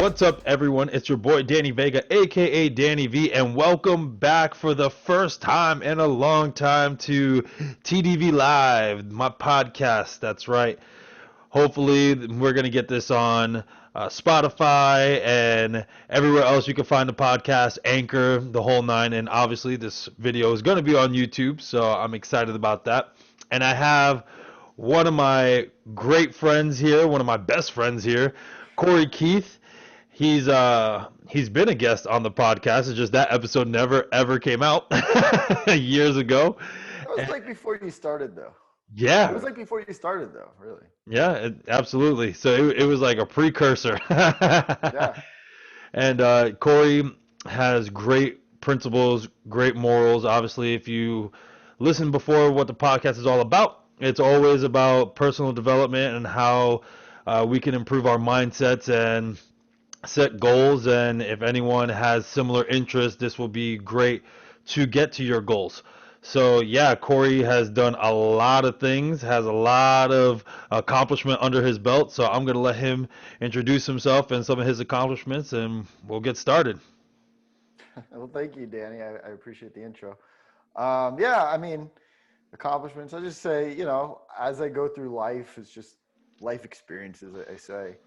What's up, everyone? It's your boy Danny Vega, aka Danny V, and welcome back for the first time in a long time to TDV Live, my podcast. That's right. Hopefully, we're going to get this on Spotify and everywhere else you can find the podcast, Anchor, the whole nine. And obviously, this video is going to be on YouTube, so I'm excited about that. And I have one of my great friends here, one of my best friends here, Cory Keith. He's been a guest on the podcast. It's just that episode never ever came out years ago. That was like before you started, though. It Yeah, was like before you started, though, really. yeah, absolutely. So it was like a precursor. Yeah. And Cory has great principles, great morals. Obviously, if you listen before what the podcast is all about, it's always about personal development and how we can improve our mindsets and set goals. And if anyone has similar interests, this will be great to get to your goals. So yeah, Cory has done a lot of things, has a lot of accomplishment under his belt. So I'm gonna let him introduce himself and some of his accomplishments, and we'll get started. Well, thank you, Danny. I appreciate the intro. Yeah, I mean, accomplishments. I just say, as I go through life, it's just life experiences, I say.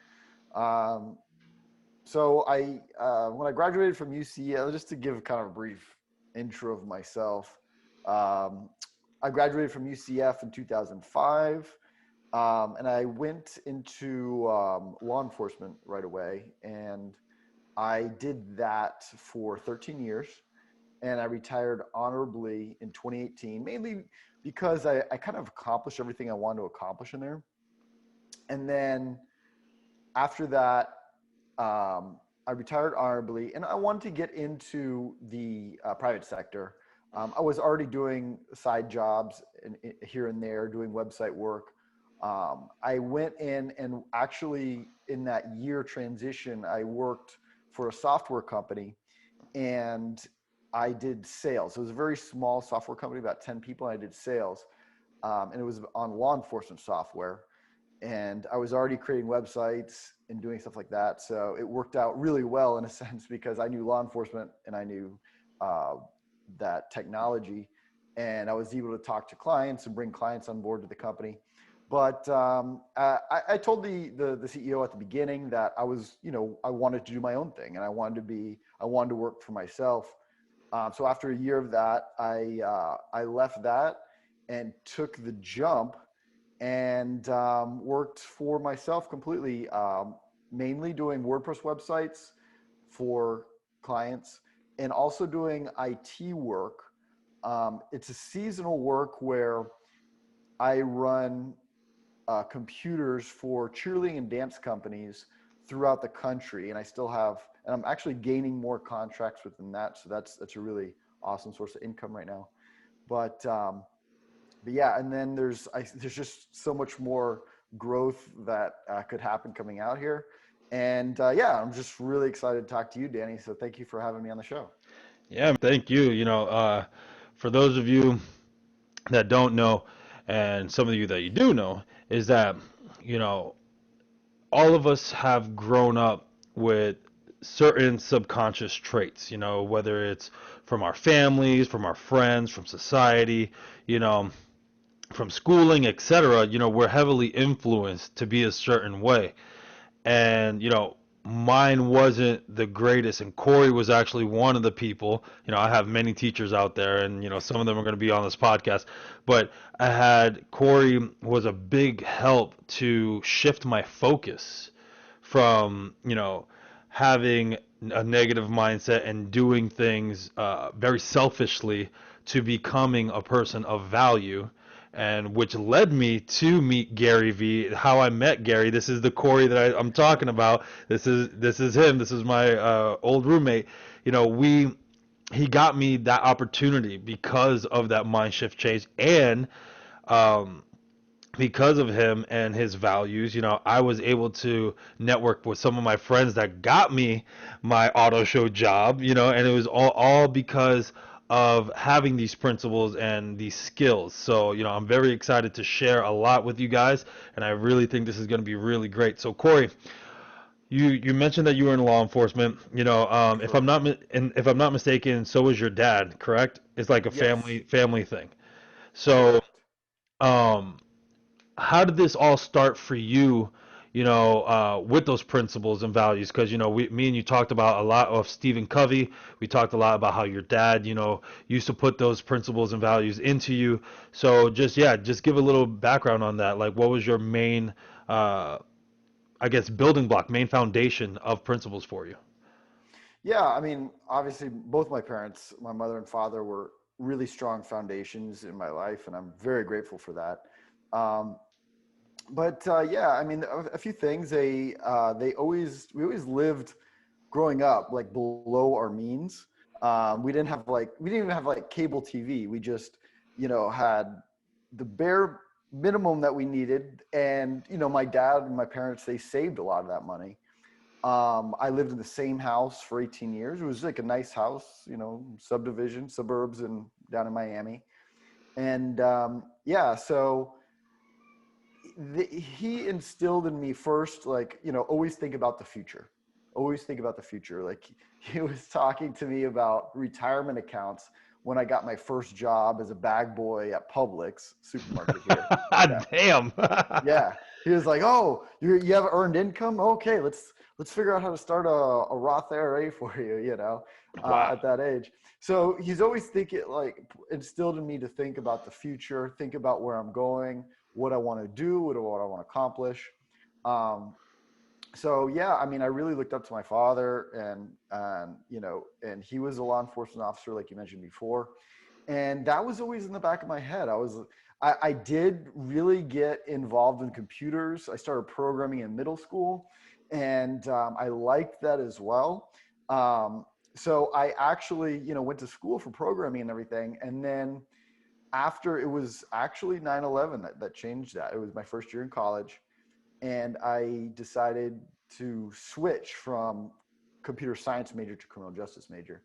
Um, when I graduated from UC, just to give kind of a brief intro of myself, um, I graduated from UCF in 2005. And I went into law enforcement right away, and I did that for 13 years, and I retired honorably in 2018, mainly because I kind of accomplished everything I wanted to accomplish in there. And then after that, I retired honorably, and I wanted to get into the private sector. I was already doing side jobs here and there, doing website work. I went in and actually in that year transition, I worked for a software company, and I did sales. It was a very small software company, about 10 people, and I did sales. And it was on law enforcement software. And I was already creating websites and doing stuff like that. So it worked out really well in a sense because I knew law enforcement and I knew uh, that technology. And I was able to talk to clients and bring clients on board to the company. But I told the CEO at the beginning that I wanted to do my own thing, and I wanted to work for myself. So after a year of that, I left that and took the jump and worked for myself completely, mainly doing WordPress websites for clients and also doing IT work. It's a seasonal work where I run computers for cheerleading and dance companies throughout the country, and I'm actually gaining more contracts within that. So that's a really awesome source of income right now. But yeah, and then there's just so much more growth that could happen coming out here. And yeah, I'm just really excited to talk to you, Danny. So thank you for having me on the show. Yeah, thank you. For those of you that don't know, and some of you that you do know, is that you know all of us have grown up with certain subconscious traits, whether it's from our families, from our friends, from society, you know, from schooling, etc. We're heavily influenced to be a certain way. And, mine wasn't the greatest. And Cory was actually one of the people. I have many teachers out there, and, some of them are going to be on this podcast. But Cory was a big help to shift my focus from, having a negative mindset and doing things very selfishly to becoming a person of value, and which led me to meet Gary V. How I met Gary. This is the Cory that I'm talking about. This is him. This is my old roommate. He got me that opportunity because of that mind shift change, and um, because of him and his values, I was able to network with some of my friends that got me my auto show job, and it was all because of having these principles and these skills. So, I'm very excited to share a lot with you guys, and I really think this is going to be really great. So, Cory, you mentioned that you were in law enforcement. Correct. If I'm not mistaken, so was your dad, correct? It's like a Yes. family thing. So, Correct. um, how did this all start for you? With those principles and values, because me and you talked about a lot of Stephen Covey. We talked a lot about how your dad, used to put those principles and values into you. So just give a little background on that. Like, what was your main, uh, I guess, building block, main foundation of principles for you? Yeah, I mean, obviously, both my parents, my mother and father, were really strong foundations in my life, and I'm very grateful for that. Um, but yeah, I mean, a few things. We always lived growing up like below our means. We didn't even have like cable TV. We just, had the bare minimum that we needed. And, my dad and my parents, they saved a lot of that money. I lived in the same house for 18 years. It was like a nice house, subdivision, suburbs, and down in Miami. And yeah, so he instilled in me first, like, always think about the future. Always think about the future. Like he was talking to me about retirement accounts when I got my first job as a bag boy at Publix supermarket here. Yeah. Damn. Yeah, he was like, "Oh, you have earned income? Okay, let's figure out how to start a Roth IRA for you." Wow. At that age. So he's always thinking, like, instilled in me to think about the future, think about where I'm going, what I want to do, what I want to accomplish. Um, so yeah, I mean, I really looked up to my father, and he was a law enforcement officer, like you mentioned before, and that was always in the back of my head. I did really get involved in computers. I started programming in middle school, and I liked that as well. Um, so I actually, went to school for programming and everything, and then after, it was actually 9/11 that changed that. It was my first year in college, and I decided to switch from computer science major to criminal justice major.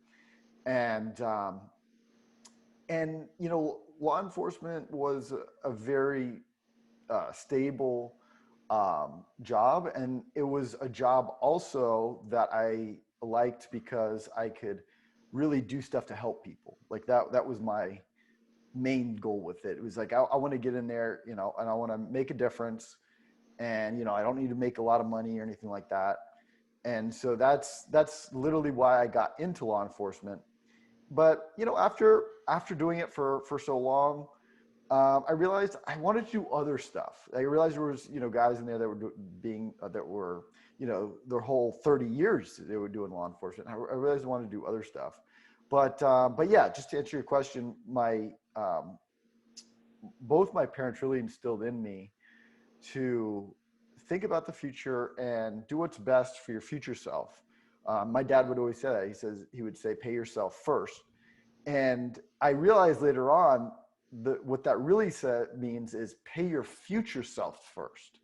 And law enforcement was a very stable job, and it was a job also that I liked because I could really do stuff to help people. Like that was my main goal with it. It was like I want to get in there, and I want to make a difference, and I don't need to make a lot of money or anything like that. And so that's literally why I got into law enforcement. But after doing it for so long, I realized I wanted to do other stuff. I realized there was guys in there that were being that were their whole 30 years they were doing law enforcement. I realized I wanted to do other stuff. But yeah, just to answer your question, my both my parents really instilled in me to think about the future and do what's best for your future self. My dad would always say that. He would say, pay yourself first. And I realized later on that what that really means is pay your future self first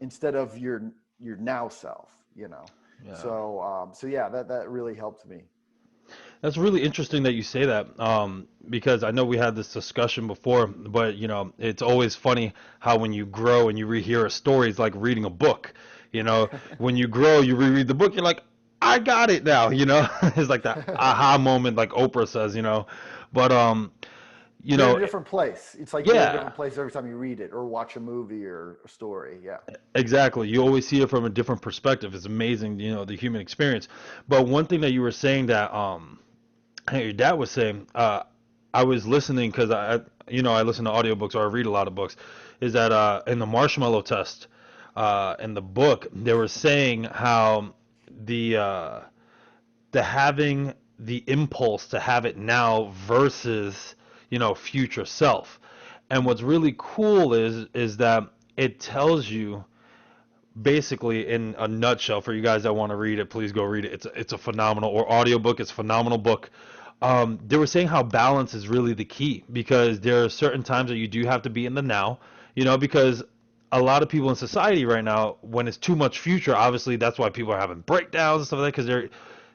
instead of your now self. Yeah. So yeah, that really helped me. That's really interesting that you say that, because I know we had this discussion before, but it's always funny how when you grow and you rehear a story, it's like reading a book. When you grow, you reread the book, you're like, I got it now. It's like that aha moment, like Oprah says. But you You're in know, a different place. It's like you're in a yeah. different place every time you read it or watch a movie or a story. Yeah. Exactly. You always see it from a different perspective. It's amazing, the human experience. But one thing that you were saying that hey, your dad was saying, I was listening because I listen to audiobooks or I read a lot of books, is that in the marshmallow test, in the book, they were saying how the uh, the having the impulse to have it now versus future self. And what's really cool is that it tells you basically in a nutshell, for you guys that want to read it, please go read it. It's a phenomenal, or audiobook, it's a phenomenal book. They were saying how balance is really the key, because there are certain times that you do have to be in the now, because a lot of people in society right now, when it's too much future, obviously that's why people are having breakdowns and stuff like that, because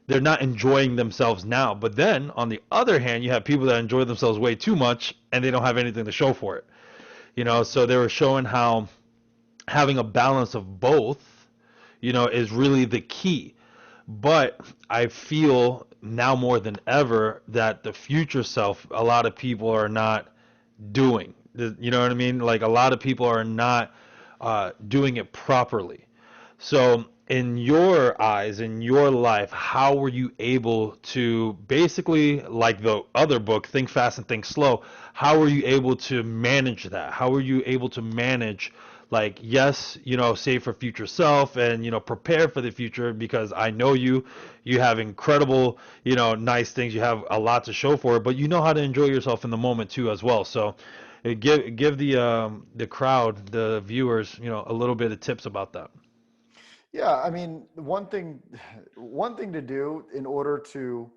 they're not enjoying themselves now. But then on the other hand, you have people that enjoy themselves way too much and they don't have anything to show for it. So they were showing how having a balance of both, is really the key. But I feel now more than ever that the future self, a lot of people are not doing. You know what I mean? Like a lot of people are not doing it properly. So, in your eyes, in your life, how were you able to basically, like the other book, Think Fast and Think Slow, how were you able to manage that? How were you able to manage, like, yes, save for future self and, prepare for the future because I know you have incredible, nice things, you have a lot to show for it, but you know how to enjoy yourself in the moment too as well. So, give the crowd, the viewers, a little bit of tips about that. Yeah, I mean, one thing to do in order to,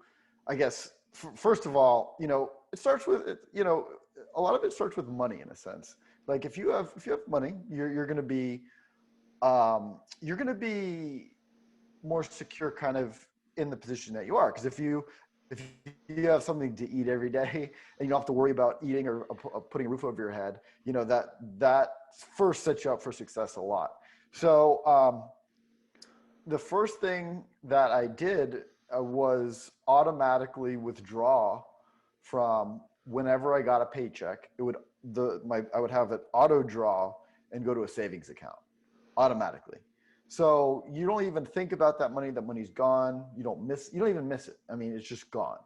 I guess, first of all, it starts with, a lot of it starts with money in a sense. Like if you have money, you're going to be, more secure kind of in the position that you are. Because if you have something to eat every day and you don't have to worry about eating or putting a roof over your head, that first sets you up for success a lot. So the first thing that I did was automatically withdraw from whenever I got a paycheck. I would have it auto draw and go to a savings account automatically. So you don't even think about that money. That money's gone. You don't even miss it. I mean, it's just gone.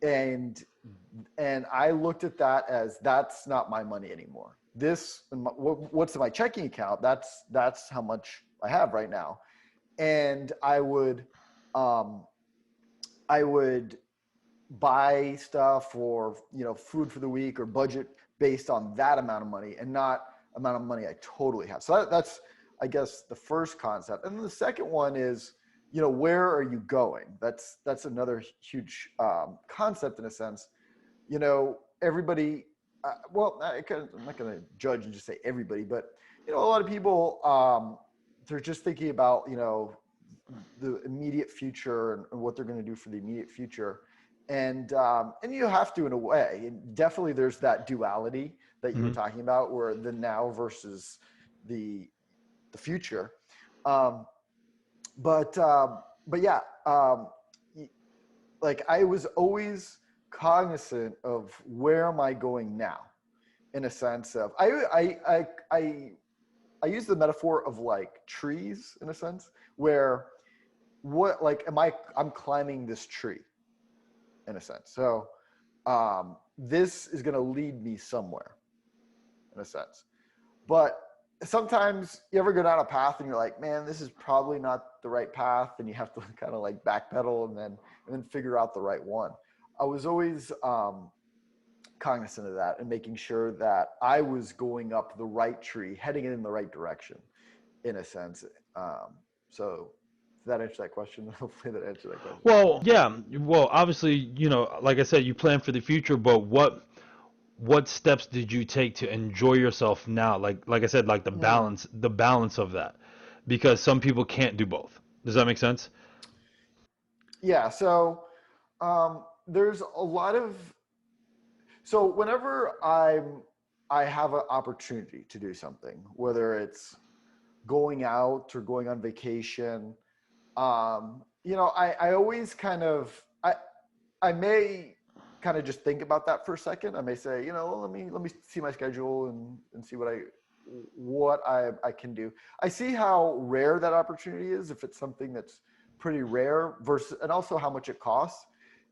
And I looked at that as that's not my money anymore. What's in my checking account? That's how much I have right now. And um, I would buy stuff or food for the week or budget based on that amount of money and not amount of money I totally have. So that's I guess the first concept. And then the second one is where are you going? That's another huge concept in a sense. Everybody. Well, I'm not going to judge and just say everybody, but a lot of people they're just thinking about the immediate future and what they're going to do for the immediate future, and you have to in a way. And definitely, there's that duality that you were Mm-hmm. talking about, where the now versus the future. Um, but yeah, like I was always cognizant of where am I going now, in a sense of I use the metaphor of like trees in a sense where I'm climbing this tree in a sense. So this is going to lead me somewhere in a sense. But sometimes you ever go down a path and you're like, man, this is probably not the right path, and you have to kind of like backpedal and then figure out the right one. I was always cognizant of that and making sure that I was going up the right tree, heading in the right direction, in a sense. So, did that answer that question? Hopefully, that answered that question. Well, yeah. Well, obviously, like I said, you plan for the future, but what steps did you take to enjoy yourself now? Like I said, like Mm. the balance of that, because some people can't do both. Does that make sense? Yeah. So, there's a lot of so whenever I have an opportunity to do something, whether it's going out or going on vacation, I always I may kind of just think about that for a second. I may say, let me see my schedule and see what I can do. I see how rare that opportunity is if it's something that's pretty rare versus, and also how much it costs.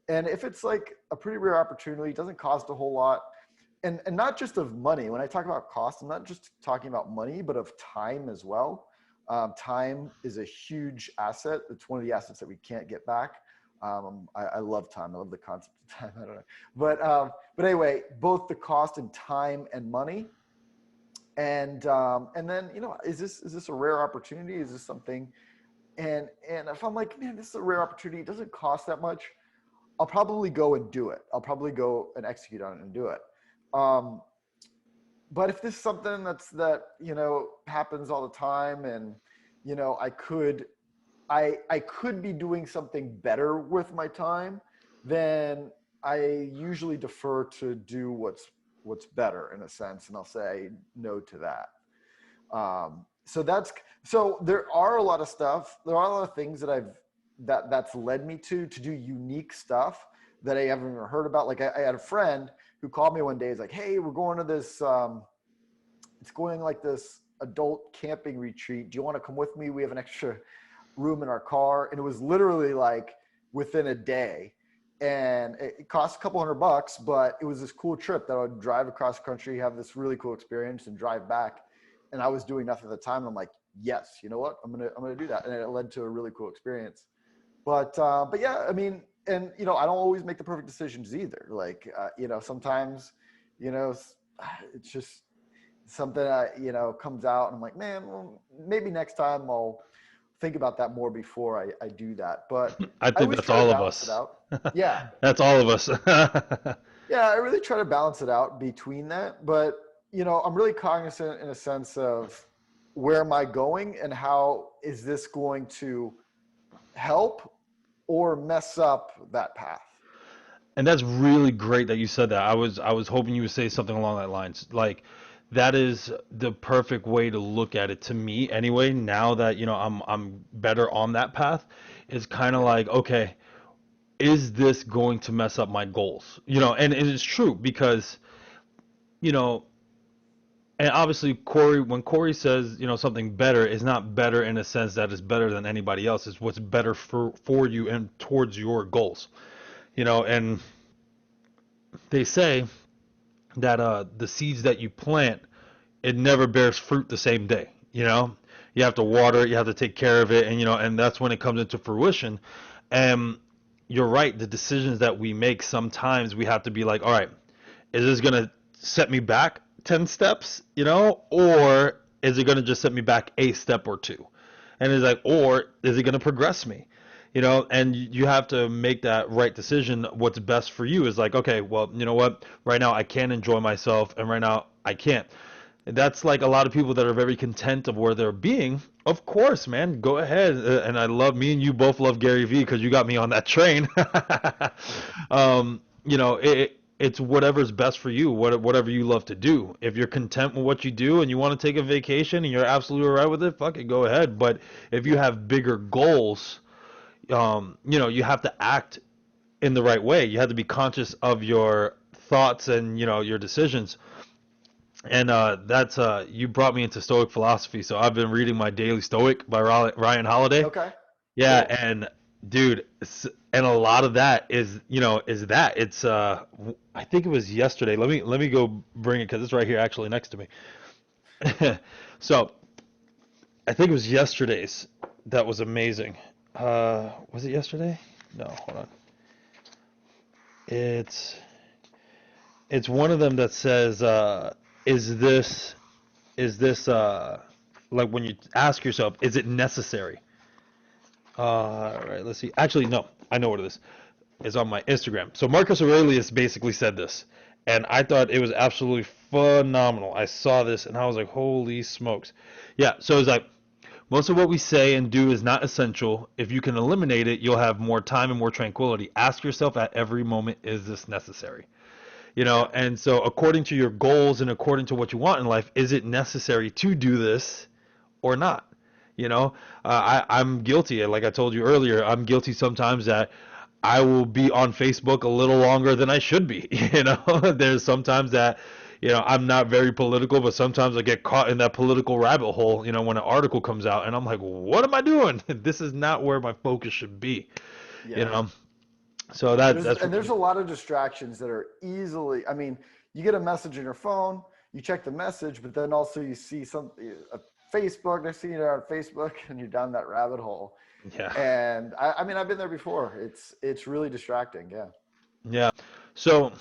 And if it's like a pretty rare opportunity, it doesn't cost a whole lot. And not just of money. When I talk about cost, I'm not just talking about money, but of time as well. Time is a huge asset. It's one of the assets that we can't get back. I love time. I love the concept of time. I don't know, but anyway, both the cost and time and money, and then is this a rare opportunity? Is this something? And if I'm like, man, this is a rare opportunity. It doesn't cost that much. I'll probably go and do it. I'll probably go and execute on it and do it. Um, but if this is something that happens all the time, and I could be doing something better with my time, then I usually defer to do what's better in a sense, and I'll say no to that. So there are a lot of stuff. There are a lot of things that's led me to do unique stuff that I haven't even heard about. Like I had a friend who called me one day. He's like, "Hey, we're going to this. It's going like this adult camping retreat. Do you want to come with me? We have an extra room in our car." And it was literally like within a day, and it cost a couple $100, but it was this cool trip that I would drive across country, have this really cool experience, and drive back. And I was doing nothing at the time. And I'm like, yes, you know what? I'm gonna do that, and it led to a really cool experience. But yeah, I mean, and I don't always make the perfect decisions either. Like, sometimes, it's just something comes out, and I'm like, man, well, maybe next time I'll think about that more before I do that. But I I think always that's try to all of balance it us. out. Yeah, That's all of us. yeah, I really try to balance it out between that. But I'm really cognizant in a sense of where am I going and how is this going to help or mess up that path. And that's really great that you said that. I was hoping you would say something along that lines. Like that is the perfect way to look at it to me anyway, now that I'm better on that path. Is kind of Yeah. like, okay, is this going to mess up my goals? And it is true because, you know, and obviously when Cory says, something better, is not better in a sense that it's better than anybody else. It's what's better for you and towards your goals. And they say that the seeds that you plant, it never bears fruit the same day. You have to water it, you have to take care of it, and that's when it comes into fruition. And you're right, the decisions that we make, sometimes we have to be like, all right, is this going to set me back 10 steps, or is it going to just set me back a step or two? And it's like, or is it going to progress me? And you have to make that right decision. What's best for you is like, okay, well, you know what? Right now I can enjoy myself, and right now I can't. That's like a lot of people that are very content of where they're being. Of course, man, go ahead. And I love, me and you both love Gary Vee because you got me on that train. It's whatever's best for you, whatever you love to do. If you're content with what you do and you want to take a vacation and you're absolutely all right with it, fuck it, go ahead. But if you Yeah. have bigger goals, you have to act in the right way. You have to be conscious of your thoughts and, your decisions. And that's you brought me into Stoic philosophy. So I've been reading my Daily Stoic by Ryan Holiday. Okay. Yeah, Cool. and dude, and a lot of that is that it's I think it was yesterday. Let me go bring it because it's right here actually next to me. So I think it was yesterday's that was amazing. Was it yesterday? No, hold on. It's it's one of them that says, is this is this like when you ask yourself, is it necessary? All right, let's see. Actually, no, I know what it is. It's on my Instagram. So Marcus Aurelius basically said this, and I thought it was absolutely phenomenal. I saw this and I was like, holy smokes. Yeah, so it's like most of what we say and do is not essential. If you can eliminate it, you'll have more time and more tranquility. Ask yourself at every moment, is this necessary? Yeah. And so according to your goals and according to what you want in life, is it necessary to do this or not? I'm guilty. Like I told you earlier, I'm guilty sometimes that I will be on Facebook a little longer than I should be. There's sometimes that, I'm not very political, but sometimes I get caught in that political rabbit hole, when an article comes out and I'm like, what am I doing? This is not where my focus should be, you Yeah. know? So that's There's a lot of distractions that are easily, I mean, you get a message on your phone, you check the message, but then also you see a Facebook, next thing you know, on Facebook, and you're down that rabbit hole. yeah. And I mean, I've been there before. It's really distracting. Yeah. Yeah. So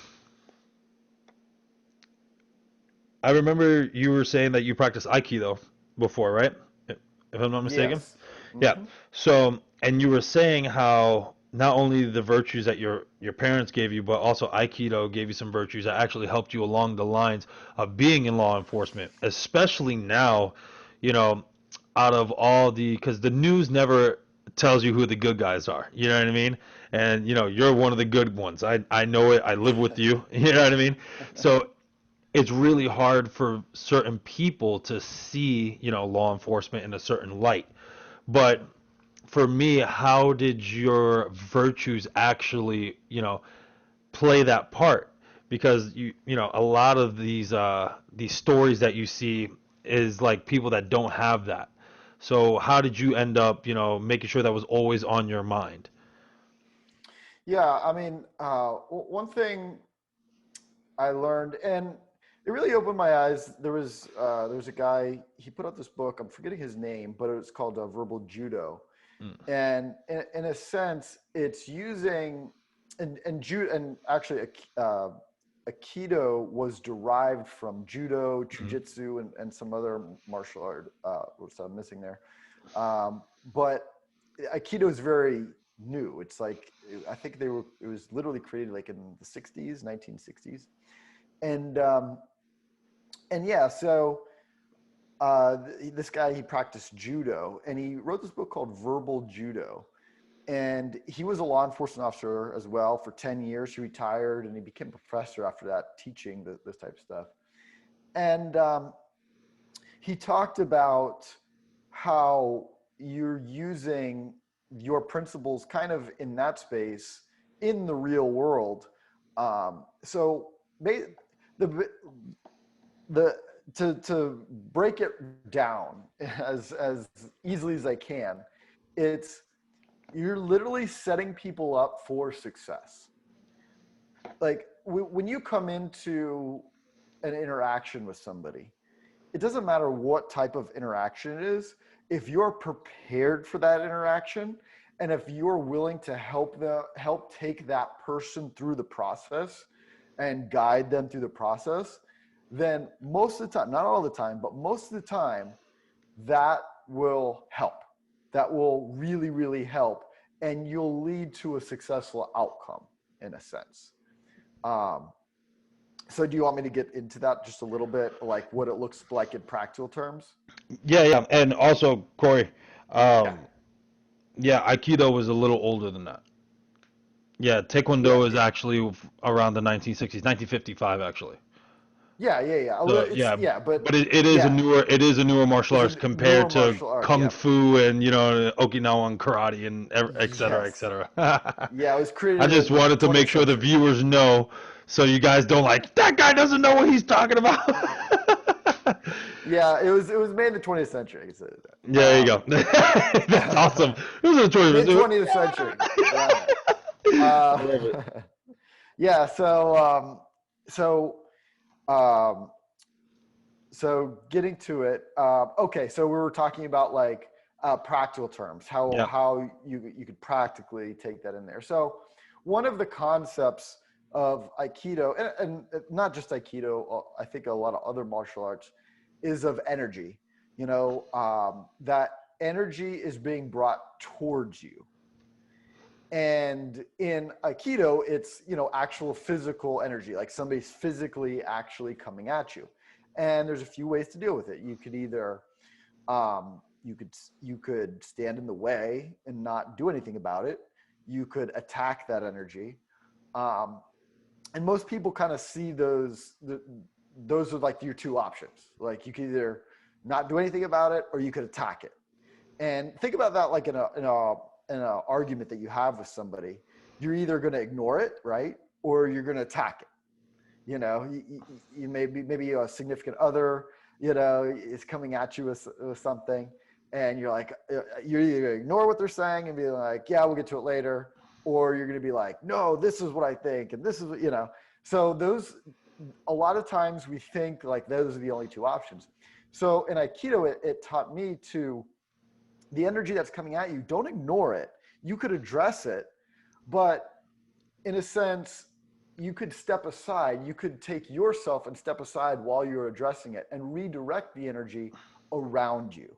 I remember you were saying that you practice Aikido before, right? If I'm not mistaken. Yes. Yeah. Hmm. So, and you were saying how not only the virtues that your parents gave you, but also Aikido gave you some virtues that actually helped you along the lines of being in law enforcement, especially now, you know, out of all because the news never tells you who the good guys are. You know what I mean? And you're one of the good ones. I know it. I live with you. You know what I mean? So it's really hard for certain people to see, law enforcement in a certain light. But for me, how did your virtues actually, play that part? Because a lot of these stories that you see is like people that don't have that. So how did you end up, making sure that was always on your mind? Yeah, I mean, one thing I learned, and it really opened my eyes. There was a guy. He put out this book. I'm forgetting his name, but it's called Verbal Judo. Mm. And in a sense, it's using and actually, Aikido was derived from judo, Mhm. jujitsu, and some other martial art. Which I'm missing there, but Aikido is very new. It's like I think it was literally created like in the 60s, 1960s, and um, and yeah, so this guy, he practiced judo, and he wrote this book called Verbal Judo. And he was a law enforcement officer as well for 10 years. He retired and he became a professor after that, teaching this type of stuff. And he talked about how you're using your principles kind of in that space in the real world. So the the to break it down as easily as I can, it's you're literally setting people up for success. Like when you come into an interaction with somebody, it doesn't matter what type of interaction it is. If you're prepared for that interaction, and if you're willing to help take that person through the process and guide them through the process, then most of the time, not all the time, but most of the time, that will help. That will really, really help, and you'll lead to a successful outcome in a sense. Um, so, do you want me to get into that just a little bit, like what it looks like in practical terms? Yeah, yeah. And also, Corey, Yeah, um, yeah, Aikido was a little older than that. Yeah, yeah, Taekwondo is actually around the 1960s, 1955 actually. yeah. So It's yeah, yeah, but but it is a yeah, newer martial it's arts a newer compared to martial art. kung Yep. fu and Okinawan karate and et cetera, et Yes. cetera. Yeah, it was I created just in the wanted to make 20th sure the century. viewers know, so you guys don't like that guy doesn't know what he's talking about. Yeah, it was made in the 20th century. I can say that. Yeah, there you go. That's awesome. It was a Mid choice. 20th century, around there. I love it. Yeah. So um, so getting to it. Okay, so we were talking about like practical terms, Yeah. how you could practically take that in there. So one of the concepts of Aikido, and not just Aikido, I think a lot of other martial arts, is of energy. That energy is being brought towards you. And in Aikido, it's actual physical energy, like somebody's physically actually coming at you. And there's a few ways to deal with it. You could either you could stand in the way and not do anything about it. You could attack that energy. Um, and most people kind of see those are like your two options. Like you could either not do anything about it or you could attack it. And think about that like in a argument that you have with somebody. You're either going to ignore it, right, or you're going to attack it. You maybe a significant other, is coming at you with something, and you're like, you're either going to ignore what they're saying and be like, yeah, we'll get to it later, or you're going to be like, no, this is what I think, and this is what. So those, a lot of times we think like those are the only two options. So in Aikido, it taught me to the energy that's coming at you, don't ignore it. You could address it, but in a sense, you could step aside. You could take yourself and step aside while you're addressing it and redirect the energy around you.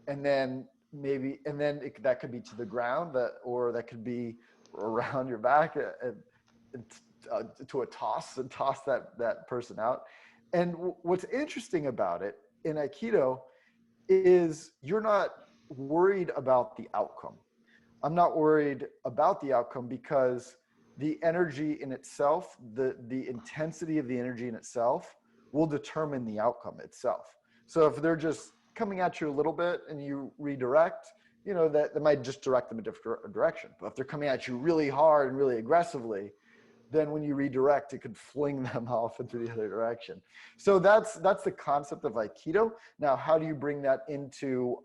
And then that could be to the ground, or that could be around your back, to a toss, and toss that person out. And what's interesting about it in Aikido is you're not worried about the outcome. I'm not worried about the outcome because the energy in itself, the intensity of the energy in itself will determine the outcome itself. So if they're just coming at you a little bit and you redirect, that might just direct them a different direction. But if they're coming at you really hard and really aggressively, then when you redirect, it could fling them off into the other direction. So that's the concept of Aikido. Now, how do you bring that into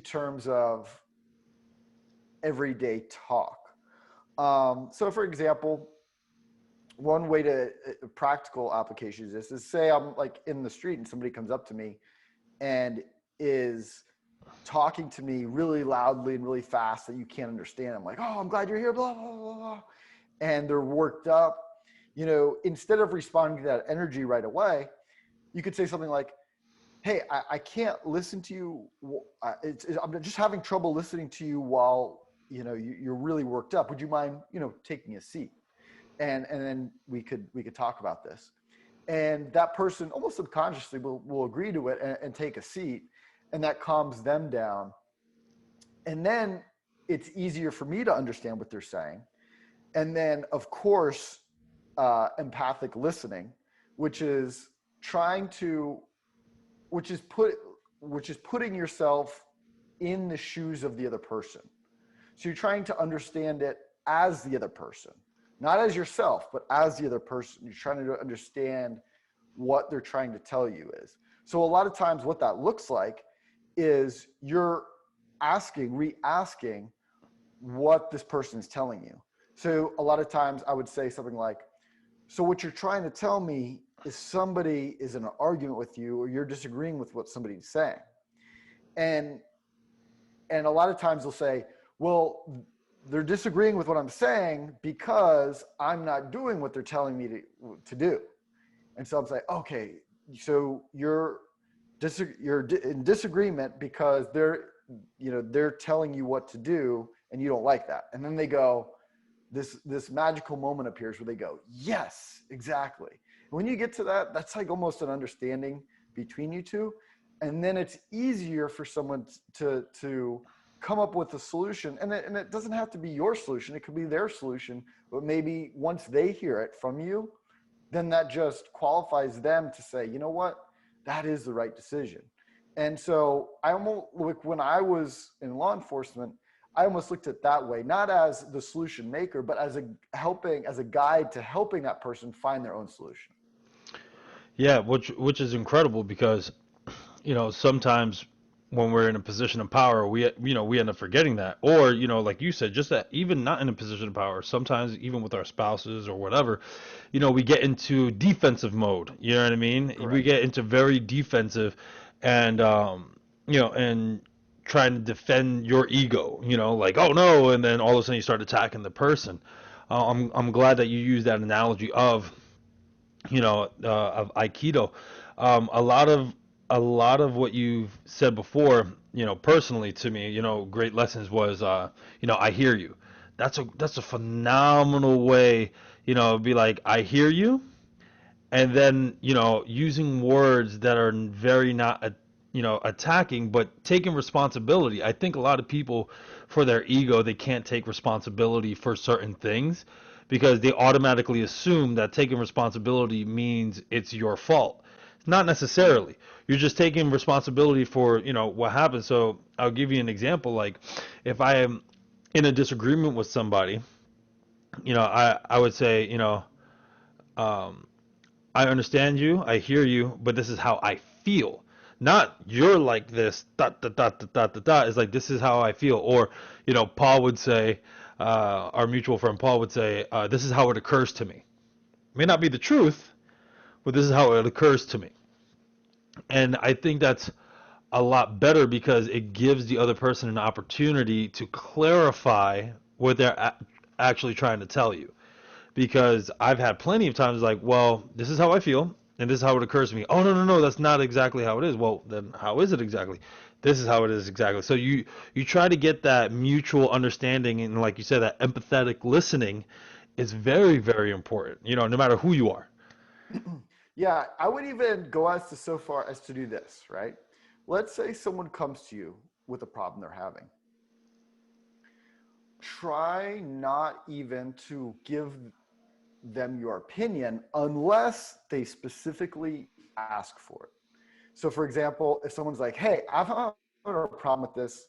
terms of everyday talk? So for example, one way to practical application of this is, say I'm like in the street and somebody comes up to me and is talking to me really loudly and really fast that you can't understand. I'm like, oh, I'm glad you're here, blah, blah, blah, blah. And they're worked up. Instead of responding to that energy right away, you could say something like, hey, I can't listen to you. I'm just having trouble listening to you while, you're really worked up. Would you mind, taking a seat? And then we could talk about this. And that person almost subconsciously will agree to it and take a seat, and that calms them down. And then it's easier for me to understand what they're saying. And then, of course, empathic listening, which is putting yourself in the shoes of the other person. So you're trying to understand it as the other person, not as yourself, but as the other person. You're trying to understand what they're trying to tell you is. So a lot of times what that looks like is you're re-asking what this person is telling you. So a lot of times I would say something like, so what you're trying to tell me is somebody is in an argument with you, or you're disagreeing with what somebody's saying. And a lot of times they'll say, well, they're disagreeing with what I'm saying because I'm not doing what they're telling me to do. And so I'm saying, okay, so you're in disagreement because they're telling you what to do and you don't like that. And then they go, this magical moment appears where they go, yes, exactly. And when you get to that, that's like almost an understanding between you two. And then it's easier for someone to come up with a solution. And it doesn't have to be your solution. It could be their solution. But maybe once they hear it from you, then that just qualifies them to say, you know what, that is the right decision. And so I almost, like when I was in law enforcement, I almost looked at it that way, not as the solution maker, but as a guide to helping that person find their own solution. Yeah, which is incredible because sometimes when we're in a position of power, we end up forgetting that, or like you said, just that even not in a position of power, sometimes even with our spouses or whatever, we get into defensive mode. You know what I mean? Correct. We get into very defensive, and and trying to defend your ego. Like, oh no, and then all of a sudden you start attacking the person. I'm glad that you use that analogy of of Aikido. A lot of what you've said before, personally to me, great lessons was, I hear you. That's a phenomenal way, be like, I hear you, and then, using words that are very not, attacking, but taking responsibility. I think a lot of people, for their ego, they can't take responsibility for certain things because they automatically assume that taking responsibility means it's your fault. Not necessarily. You're just taking responsibility for, what happened. So I'll give you an example. Like, if I am in a disagreement with somebody, I would say, um, I understand you, I hear you, but this is how I feel. Not you're like this, dot, dot, dot, dot, dot, dot, dot. It's like, this is how I feel. Or, Paul would say, our mutual friend Paul would say, this is how it occurs to me. May not be the truth, but this is how it occurs to me. And I think that's a lot better because it gives the other person an opportunity to clarify what they're actually trying to tell you. Because I've had plenty of times like, well, this is how I feel, and this is how it occurs to me. Oh, no, no, no, that's not exactly how it is. Well, then how is it exactly? This is how it is exactly. So you try to get that mutual understanding, and like you said, that empathetic listening is very, very important, no matter who you are. Yeah, I would even go so far as to do this, right? Let's say someone comes to you with a problem they're having. Try not even to give them your opinion unless they specifically ask for it. So for example, if someone's like, hey, I've had a problem with this,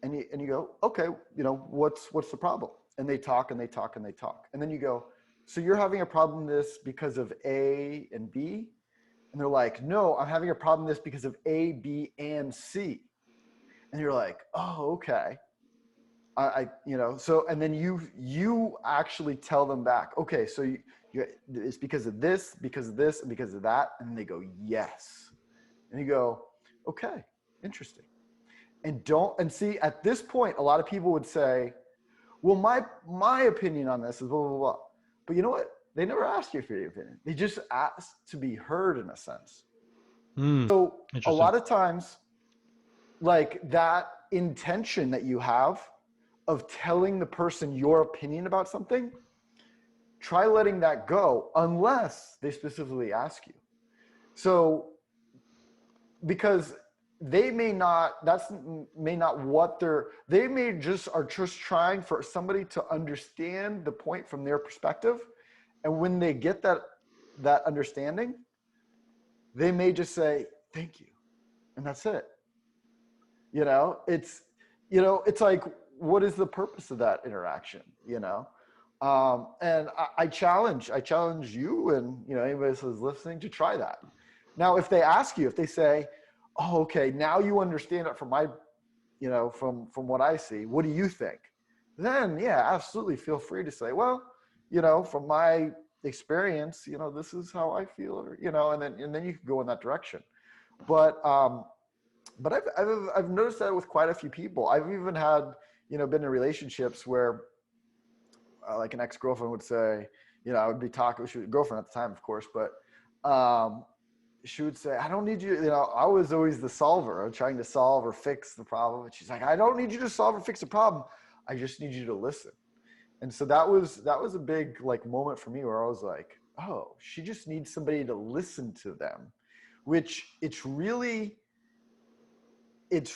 and you go, okay, what's the problem? And they talk and they talk and they talk. And then you go, so you're having a problem with this because of A and B? And they're like, no, I'm having a problem with this because of A, B, and C. And you're like, oh, okay. So, and then you actually tell them back, okay, so it's because of this, because of this, and because of that. And they go, yes. And you go, okay, interesting. And see, at this point, a lot of people would say, well, my opinion on this is blah, blah, blah. But you know what? They never ask you for your opinion. They just ask to be heard in a sense. So a lot of times, like that intention that you have of telling the person your opinion about something, try letting that go unless they specifically ask you. So, because they may not they may just are just trying for somebody to understand the point from their perspective. And when they get that understanding, they may just say, thank you. And that's it. It's like, what is the purpose of that interaction? And I challenge you and, anybody who's listening to try that. Now, if they ask you, if they say, oh, okay, now you understand it from my, from what I see, what do you think? Then, yeah, absolutely feel free to say, well, from my experience, this is how I feel, or, and then you can go in that direction. But I've noticed that with quite a few people. I've even had, been in relationships where like an ex-girlfriend would say, I would be talking, she was a girlfriend at the time, of course, but she would say, I don't need you, I was always the solver. I was trying to solve or fix the problem. And she's like, I don't need you to solve or fix the problem. I just need you to listen. And so that was a big like moment for me where I was like, oh, she just needs somebody to listen to them, which it's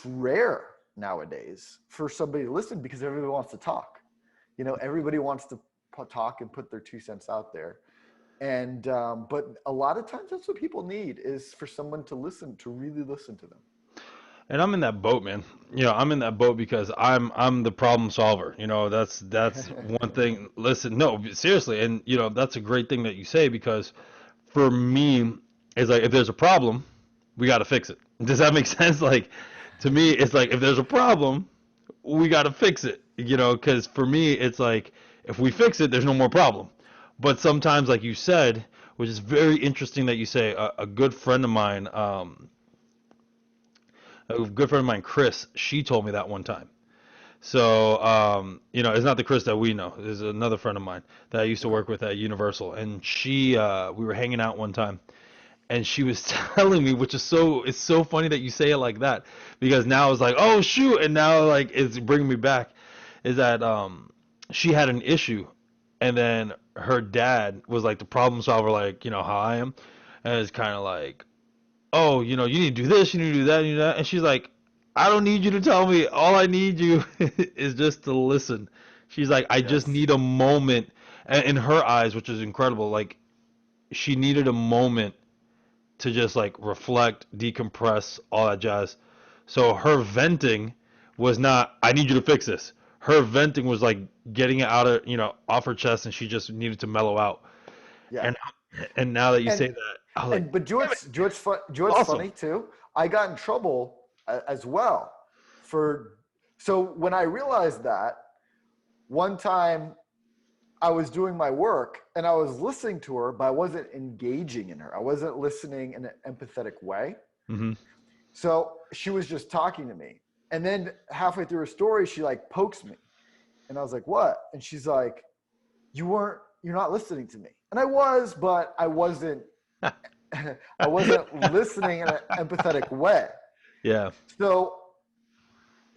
rare nowadays for somebody to listen because everybody wants to talk. Everybody wants to talk and put their 2 cents out there. And, but a lot of times that's what people need, is for someone to listen, to really listen to them. And I'm in that boat, man. I'm in that boat because I'm the problem solver. That's one thing. Listen, no, seriously, and that's a great thing that you say, because for me, it's like, if there's a problem, we got to fix it. Does that make sense? Like, to me, it's like, if there's a problem, we got to fix it. Because for me, it's like, if we fix it, there's no more problem. But sometimes, like you said, which is very interesting that you say, a good friend of mine, Chris, she told me that one time. So, it's not the Chris that we know. There's another friend of mine that I used to work with at Universal, and we were hanging out one time, and she was telling me, which is it's so funny that you say it like that, because now it's like, oh shoot, and now like it's bringing me back, is that she had an issue, and then her dad was like the problem solver, like how I am, and it's kind of like, oh, you need to do this, you need to do that, you need that. And she's like, I don't need you to tell me. All I need you is just to listen. She's like, I just need a moment. And in her eyes, which is incredible, like, she needed a moment to just like reflect, decompress, all that jazz. So her venting was not, I need you to fix this. Her venting was like getting it out of, off her chest, and she just needed to mellow out. Yeah. And now that you say that, I was like, but George's awesome. funny too. I got in trouble as well so when I realized that, one time I was doing my work and I was listening to her, but I wasn't engaging in her. I wasn't listening in an empathetic way. Mm-hmm. So she was just talking to me. And then halfway through her story, she like pokes me. And I was like, what? And she's like, you're not listening to me. And I was, but I wasn't listening in an empathetic way. Yeah.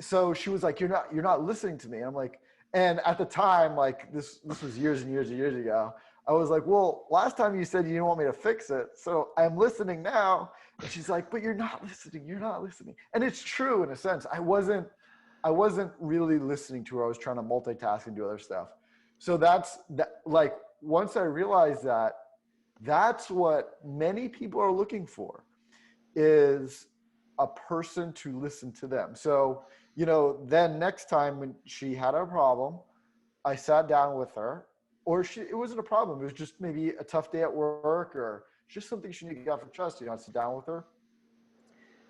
So she was like, you're not listening to me. And I'm like, and at the time, like this was years and years and years ago, I was like, well, last time you said you didn't want me to fix it, so I'm listening now. And she's like, but you're not listening. You're not listening. And it's true in a sense. I wasn't really listening to her. I was trying to multitask and do other stuff. So that's that. Like once I realized that, that's what many people are looking for, is a person to listen to them. So, then next time when she had a problem, I sat down with her, or it wasn't a problem. It was just maybe a tough day at work, or just something she needed to get off her chest. I'd sit down with her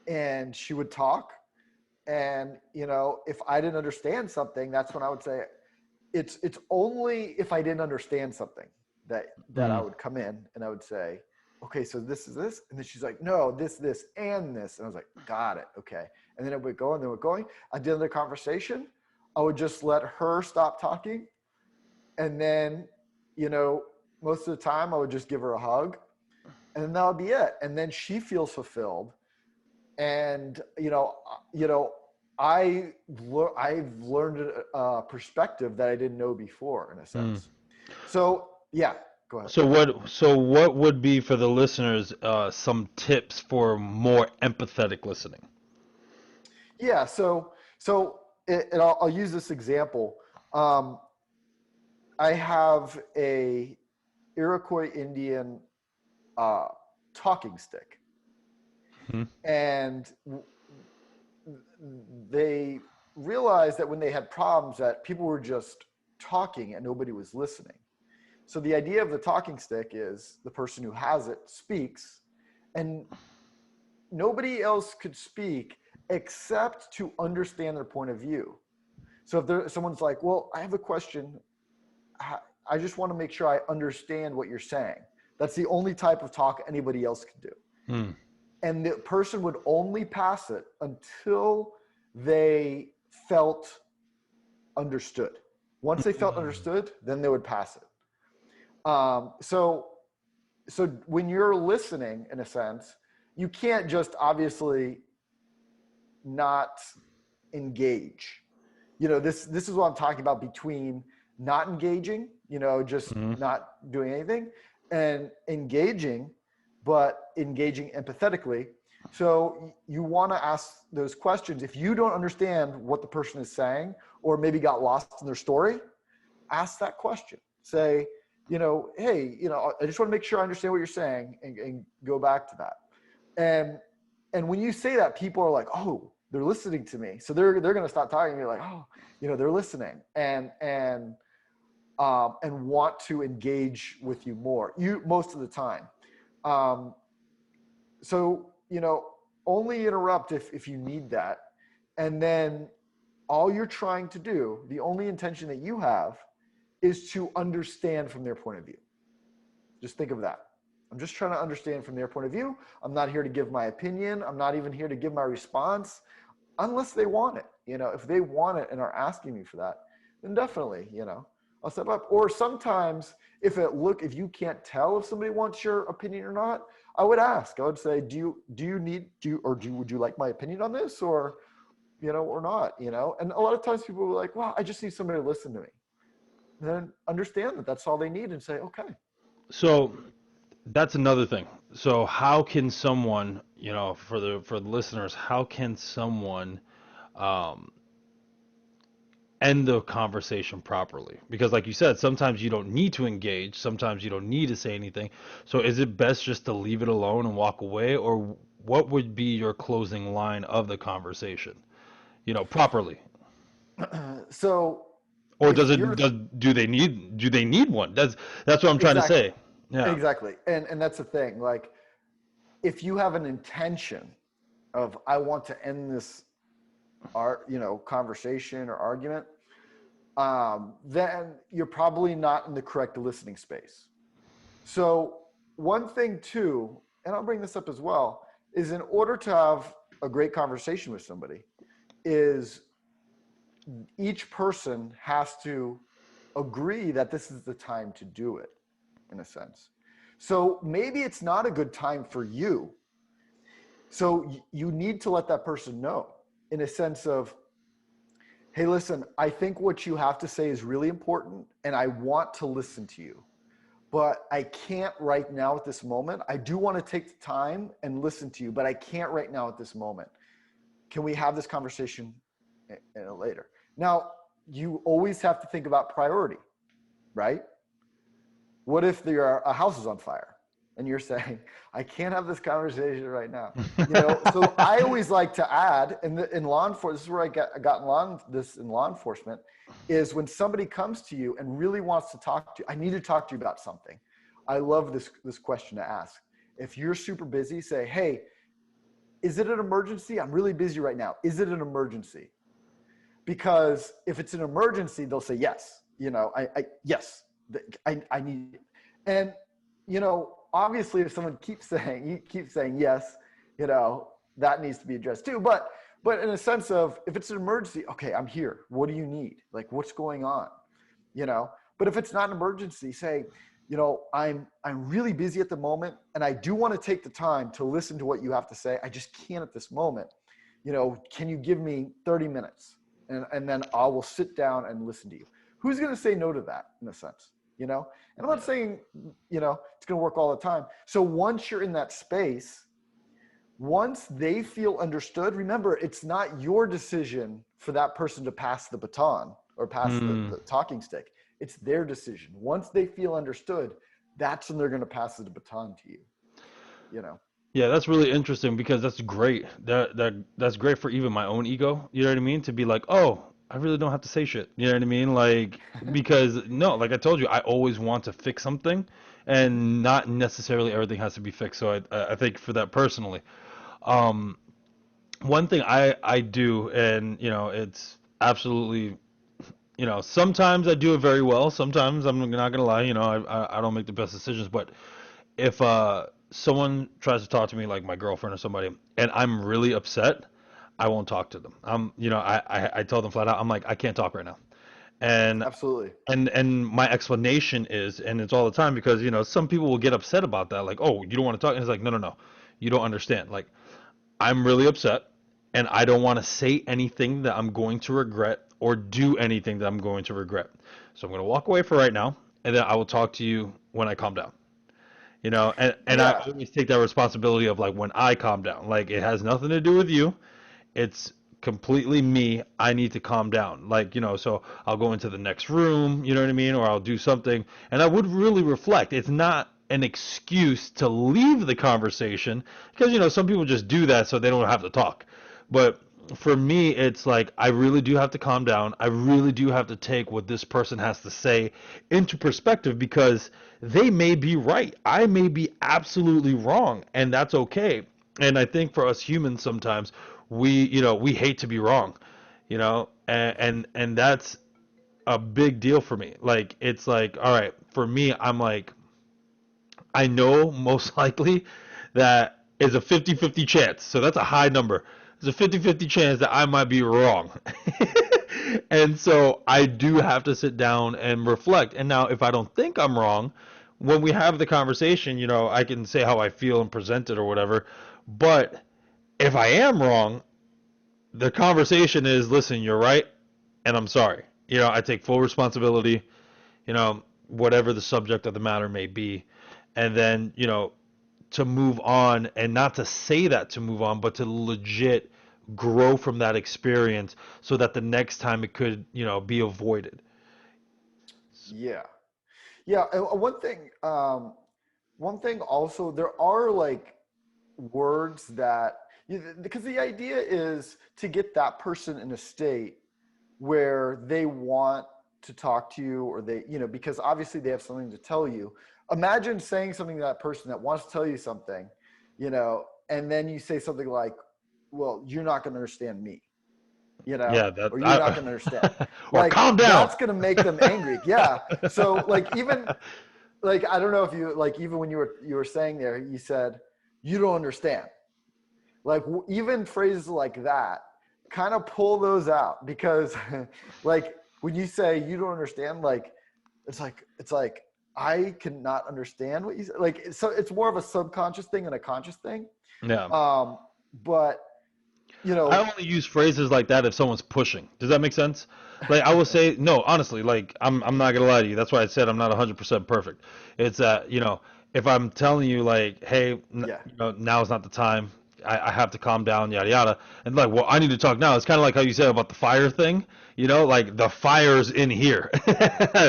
and she would talk. And, if I didn't understand something, that's when I would say, it's only if I didn't understand something that I would come in and I would say, okay, so this is this. And then she's like, no, this, and this. And I was like, got it. Okay. And then it would go and then it would going. At the end of the conversation, I would just let her stop talking. And then, most of the time I would just give her a hug, and then that would be it. And then she feels fulfilled. And, I've learned a perspective that I didn't know before, in a sense. So yeah, go ahead. So what would be for the listeners some tips for more empathetic listening? Yeah. And I'll use this example. I have a Iroquois Indian talking stick, and they realized that when they had problems, that people were just talking and nobody was listening. So the idea of the talking stick is the person who has it speaks, and nobody else could speak except to understand their point of view. So if someone's like, well, I have a question, I just want to make sure I understand what you're saying. That's the only type of talk anybody else could do. And the person would only pass it until they felt understood. Once they felt understood, then they would pass it. So when you're listening, in a sense, you can't just obviously not engage. This is what I'm talking about between not engaging, just not doing anything, and engaging, but engaging empathetically. So you want to ask those questions. If you don't understand what the person is saying, or maybe got lost in their story, ask that question. Say, hey, I just want to make sure I understand what you're saying, and go back to that. And when you say that, people are like, oh, they're listening to me. So they're going to stop talking. And you're like, oh, they're listening and want to engage with you more, most of the time. So, only interrupt if you need that. And then all you're trying to do, the only intention that you have, is to understand from their point of view. Just think of that. I'm just trying to understand from their point of view. I'm not here to give my opinion. I'm not even here to give my response, unless they want it. If they want it and are asking me for that, then definitely, I'll step up. Or sometimes if you can't tell if somebody wants your opinion or not, I would ask. I would say, would you like my opinion on this, or not? And a lot of times people are like, well, I just need somebody to listen to me. And then understand that that's all they need, and say, okay. So that's another thing. So how can someone, for the listeners, how can someone end the conversation properly? Because like you said, sometimes you don't need to engage, sometimes you don't need to say anything. So is it best just to leave it alone and walk away, or what would be your closing line of the conversation, properly? So Or if you're do they need one? That's what I'm trying to exactly say. Yeah. exactly and that's the thing. Like, if you have an intention of, I want to end this conversation or argument, then you're probably not in the correct listening space. So one thing too, and I'll bring this up as well, is in order to have a great conversation with somebody, is each person has to agree that this is the time to do it, in a sense. So maybe it's not a good time for you. So you need to let that person know, in a sense of, hey, listen, I think what you have to say is really important, and I want to listen to you, but I can't right now at this moment. I do want to take the time and listen to you, but I can't right now at this moment. Can we have this conversation later? Now, you always have to think about priority, right? What if a house is on fire and you're saying, I can't have this conversation right now? So I always like to add, in law enforcement, this is where I got in law enforcement, is when somebody comes to you and really wants to talk to you, I need to talk to you about something. I love this question to ask. If you're super busy, say, hey, is it an emergency? I'm really busy right now. Is it an emergency? Because if it's an emergency, they'll say yes. Yes, I need it. And obviously, if someone keeps saying yes, that needs to be addressed too. But in a sense of, if it's an emergency, okay, I'm here. What do you need? Like, what's going on? But if it's not an emergency, say, I'm really busy at the moment, and I do want to take the time to listen to what you have to say. I just can't at this moment. Can you give me 30 minutes? And then I will sit down and listen to you. Who's going to say no to that, in a sense? And I'm not saying, it's going to work all the time. So once you're in that space, once they feel understood, remember, it's not your decision for that person to pass the baton or pass the talking stick. It's their decision. Once they feel understood, that's when they're going to pass the baton to you. Yeah, that's really interesting because that's great. That's great for even my own ego. You know what I mean? To be like, oh, I really don't have to say shit. You know what I mean? Like, because no, like I told you, I always want to fix something, and not necessarily everything has to be fixed. So I think for that personally, um, one thing I do, and it's absolutely, sometimes I do it very well. Sometimes I'm not gonna lie, I don't make the best decisions, but if someone tries to talk to me, like my girlfriend or somebody, and I'm really upset, I won't talk to them. I tell them flat out, I'm like, I can't talk right now. And Absolutely. and my explanation is, and it's all the time, because some people will get upset about that, like, oh, you don't want to talk, and it's like, no, no, no, you don't understand. Like, I'm really upset, and I don't want to say anything that I'm going to regret, or do anything that I'm going to regret. So I'm going to walk away for right now, and then I will talk to you when I calm down. And I Yeah. always take that responsibility of, like, when I calm down, like, it has nothing to do with you. It's completely me. I need to calm down. Like, so I'll go into the next room, you know what I mean? Or I'll do something, and I would really reflect. It's not an excuse to leave the conversation, because, some people just do that so they don't have to talk. But for me, it's like, I really do have to calm down. I really do have to take what this person has to say into perspective, because they may be right. I may be absolutely wrong, and that's okay. And I think for us humans, sometimes we hate to be wrong, and that's a big deal for me. Like, it's like, all right, for me, I'm like, I know most likely that is a 50-50 chance. So that's a high number. There's a 50-50 chance that I might be wrong. And so I do have to sit down and reflect. And now, if I don't think I'm wrong, when we have the conversation, I can say how I feel and present it or whatever. But if I am wrong, the conversation is, listen, you're right, and I'm sorry. I take full responsibility, whatever the subject of the matter may be. And then, to move on, and not to say that to move on, but to legit grow from that experience, so that the next time it could, be avoided. Yeah. Yeah. And one thing also, there are like words that, because the idea is to get that person in a state where they want to talk to you, or they, because obviously they have something to tell you. Imagine saying something to that person that wants to tell you something, and then you say something like, well, you're not going to understand me, Yeah, that or you're not going to understand. or Like, calm down. that's going to make them angry. Yeah. So like, even like, I don't know if you, like, even when you were saying there, you said, you don't understand. Like, even phrases like that, kind of pull those out, because like, when you say you don't understand, like, it's like I cannot understand what you say. Like, so it's more of a subconscious thing than a conscious thing. Yeah. Um, but I only use phrases like that if someone's pushing. Does that make sense? Like, I will say, no, honestly, like, I'm not gonna lie to you. That's why I said I'm not 100% perfect. It's that, if I'm telling you, like, hey, yeah, now's not the time. I have to calm down, yada yada. And like, well, I need to talk now. It's kind of like how you said about the fire thing, you know, like the fire's in here.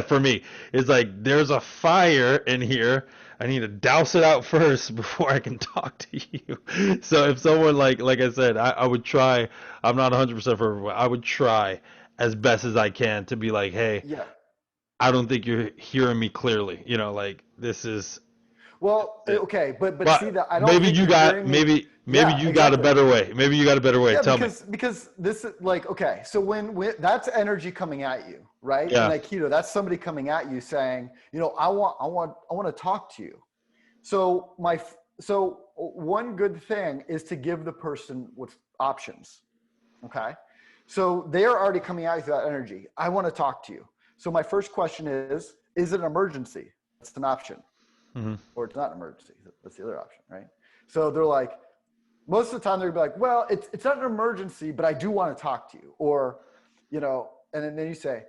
For me, it's like there's a fire in here. I need to douse it out first before I can talk to you. So if someone like I said, I would try. I'm not 100% for everyone. I would try as best as I can to be like, hey, Yeah. I don't think you're hearing me clearly. You know, like this is Well, it. okay, but see But that I don't think you're hearing me. maybe Yeah, you got a exactly. better way. Maybe you got a better way. Yeah, Tell me. because this is like, okay, so when that's energy coming at you, right? In Yeah. Aikido, that's somebody coming at you saying, you know, I want to talk to you. So so one good thing is to give the person with options. Okay. So they're already coming at you with that energy. I want to talk to you. So my first question is it an emergency? That's an option. Hmm. Or it's not an emergency. That's the other option, right? So they're like, most of the time they're gonna be like, well, it's not an emergency, but I do want to talk to you. Or, you know, and then you say,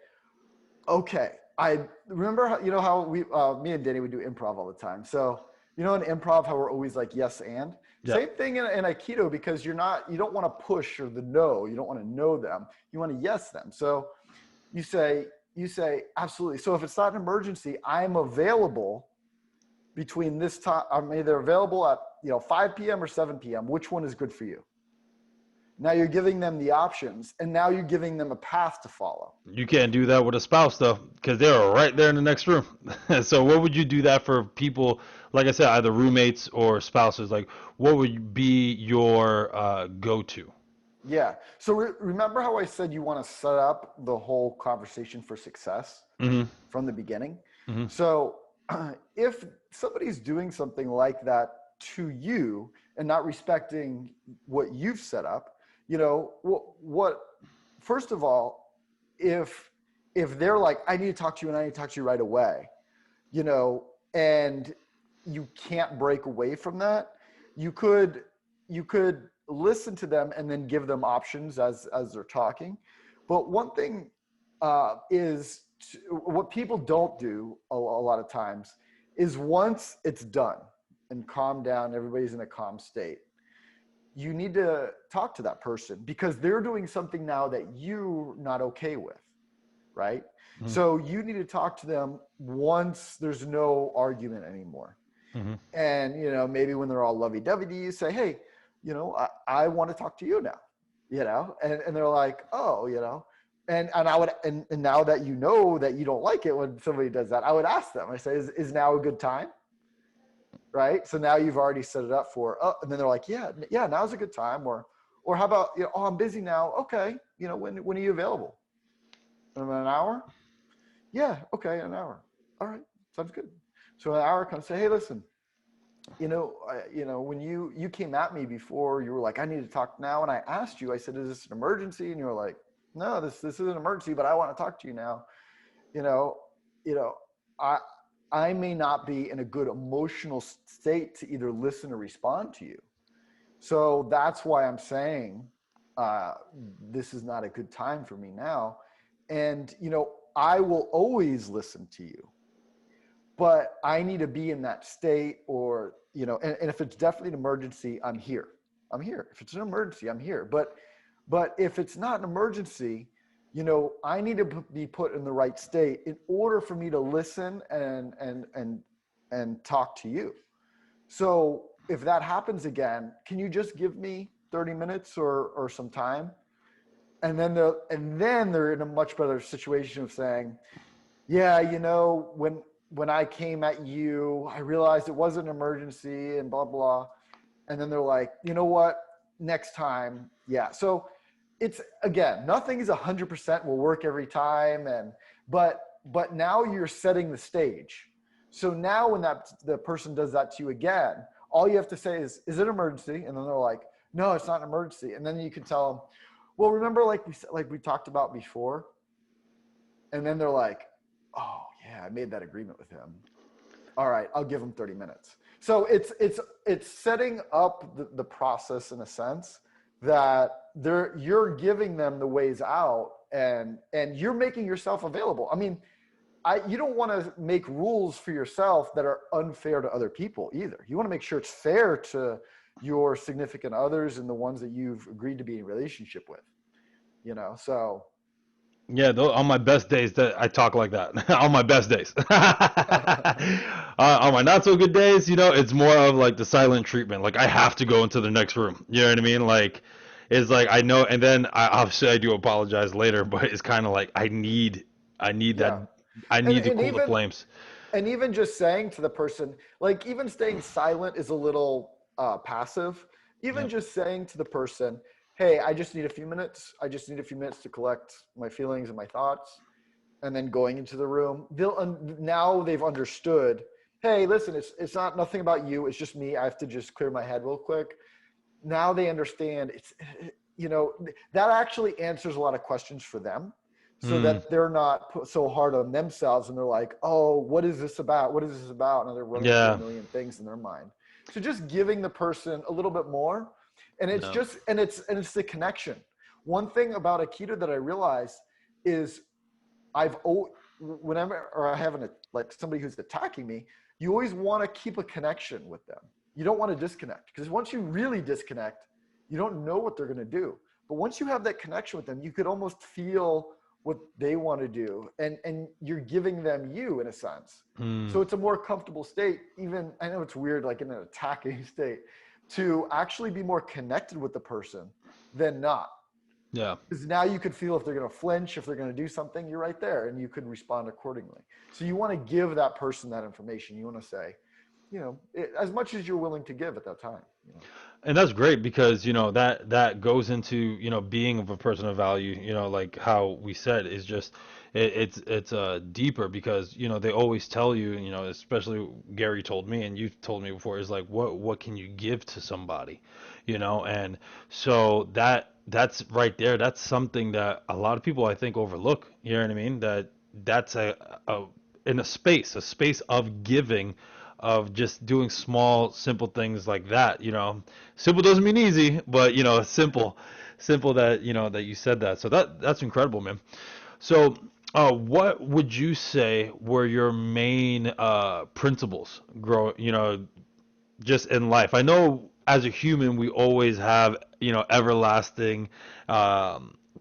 okay, I remember how, you know how me and Danny would do improv all the time. So, you know, in improv, how we're always like, yes, and Yeah. same thing in Aikido, because you don't want to push or the no, you don't want to know them. You want to yes them. So you say, absolutely. So if it's not an emergency, I'm available between this time. I'm either available at, 5 p.m. or 7 p.m. Which one is good for you? Now you're giving them the options, and now you're giving them a path to follow. You can't do that with a spouse though, because they're right there in the next room. So what would you do that for people? Like I said, either roommates or spouses. Like, what would be your go-to? Yeah. So remember how I said you want to set up the whole conversation for success Hmm. from the beginning? Hmm. So if somebody's doing something like that to you and not respecting what you've set up, what first of all, if they're like, I need to talk to you and I need to talk to you right away, and you can't break away from that, you could listen to them and then give them options as they're talking. But one thing what people don't do a lot of times is, once it's done and calm down, everybody's in a calm state, you need to talk to that person because they're doing something now that you're not okay with, right? Hmm. So you need to talk to them once there's no argument anymore. Hmm. And, maybe when they're all lovey-dovey, you say, hey, I want to talk to you now, and they're like, oh, and I would, and now that you know that you don't like it when somebody does that, I would ask them, I say, is now a good time? Right? So now you've already set it up for, and then they're like, yeah, now's a good time. Or how about, oh, I'm busy now. Okay. When are you available? In an hour? Yeah. Okay. An hour. All right. Sounds good. So an hour comes, say, hey, listen, when you came at me before, you were like, I need to talk now. And I asked you, I said, is this an emergency? And you were like, no, this is an emergency, but I want to talk to you now. You know, you know, I may not be in a good emotional state to either listen or respond to you. So that's why I'm saying this is not a good time for me now. And, I will always listen to you, but I need to be in that state, or, and if it's definitely an emergency, I'm here. I'm here. If it's an emergency, I'm here. But if it's not an emergency, I need to be put in the right state in order for me to listen and talk to you. So if that happens again, can you just give me 30 minutes or some time? And then they're in a much better situation of saying, yeah, when I came at you, I realized it wasn't an emergency and blah, blah. And then they're like, you know what, next time. Yeah. So it's, again, nothing is 100% will work every time. But now you're setting the stage. So now when the person does that to you again, all you have to say is it an emergency? And then they're like, no, it's not an emergency. And then you can tell them, well, remember, like we talked about before. And then they're like, oh yeah, I made that agreement with him. All right, I'll give him 30 minutes. So it's setting up the process in a sense that you're giving them the ways out, and you're making yourself available. I mean, you don't want to make rules for yourself that are unfair to other people either. You want to make sure it's fair to your significant others and the ones that you've agreed to be in relationship with, so. Yeah, on my best days that I talk like that. On my best days. On my not so good days, it's more of like the silent treatment. Like I have to go into the next room. You know what I mean? Like it's like I know, and then obviously I do apologize later, but it's kind of like I need that, Yeah. I and need to and cool the even flames. and even just saying to the person, like, even staying silent is a little passive. Even Yeah. just saying to the person, hey, I just need a few minutes, to collect my feelings and my thoughts, and then going into the room, now they've understood, hey, listen, it's not nothing about you, it's just me, I have to just clear my head real quick. Now they understand. You know that actually answers a lot of questions for them, so Mm, that they're not put so hard on themselves, and they're like, oh, what is this about, and they're running through a yeah. million things in their mind. So just giving the person a little bit more, and it's Yeah. just and it's the connection. One thing about Aikido that I realized is, whenever, or I have like somebody who's attacking me, you always want to keep a connection with them. You don't want to disconnect, because once you really disconnect, you don't know what they're going to do. But once you have that connection with them, you could almost feel what they want to do, and you're giving them you, in a sense. Mm, So it's a more comfortable state. Even, I know it's weird, like in an attacking state, to actually be more connected with the person than not. yeah. Because now you could feel if they're going to flinch, if they're going to do something, you're right there, and you could respond accordingly. So you want to give that person that information. You want to say, as much as you're willing to give at that time. And that's great because that goes into being of a person of value, like how we said is just it's deeper because they always tell you, especially Gary told me and you've told me before, is like what can you give to somebody, and so that's right there, that's something that a lot of people I think overlook. You know what I mean? That's a in a space of giving, of just doing small simple things like that. Simple doesn't mean easy, but simple that that you said that. So that's incredible, man. So what would you say were your main principles just in life? I know as a human we always have everlasting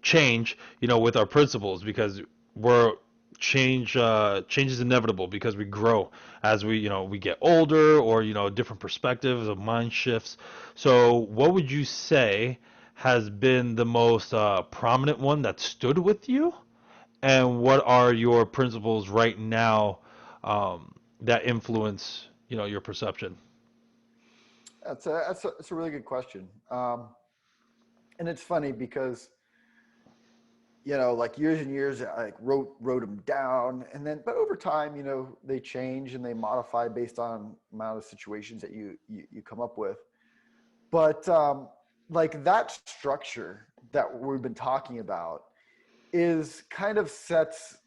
change with our principles, because we're change is inevitable because we grow as we get older, or different perspectives of mind shifts. So what would you say has been the most prominent one that stood with you, and what are your principles right now that influence your perception? That's a really good question. And it's funny because, like years and years, I like wrote them down, and then, but over time, they change and they modify based on amount of situations that you come up with. But like that structure that we've been talking about is kind of sets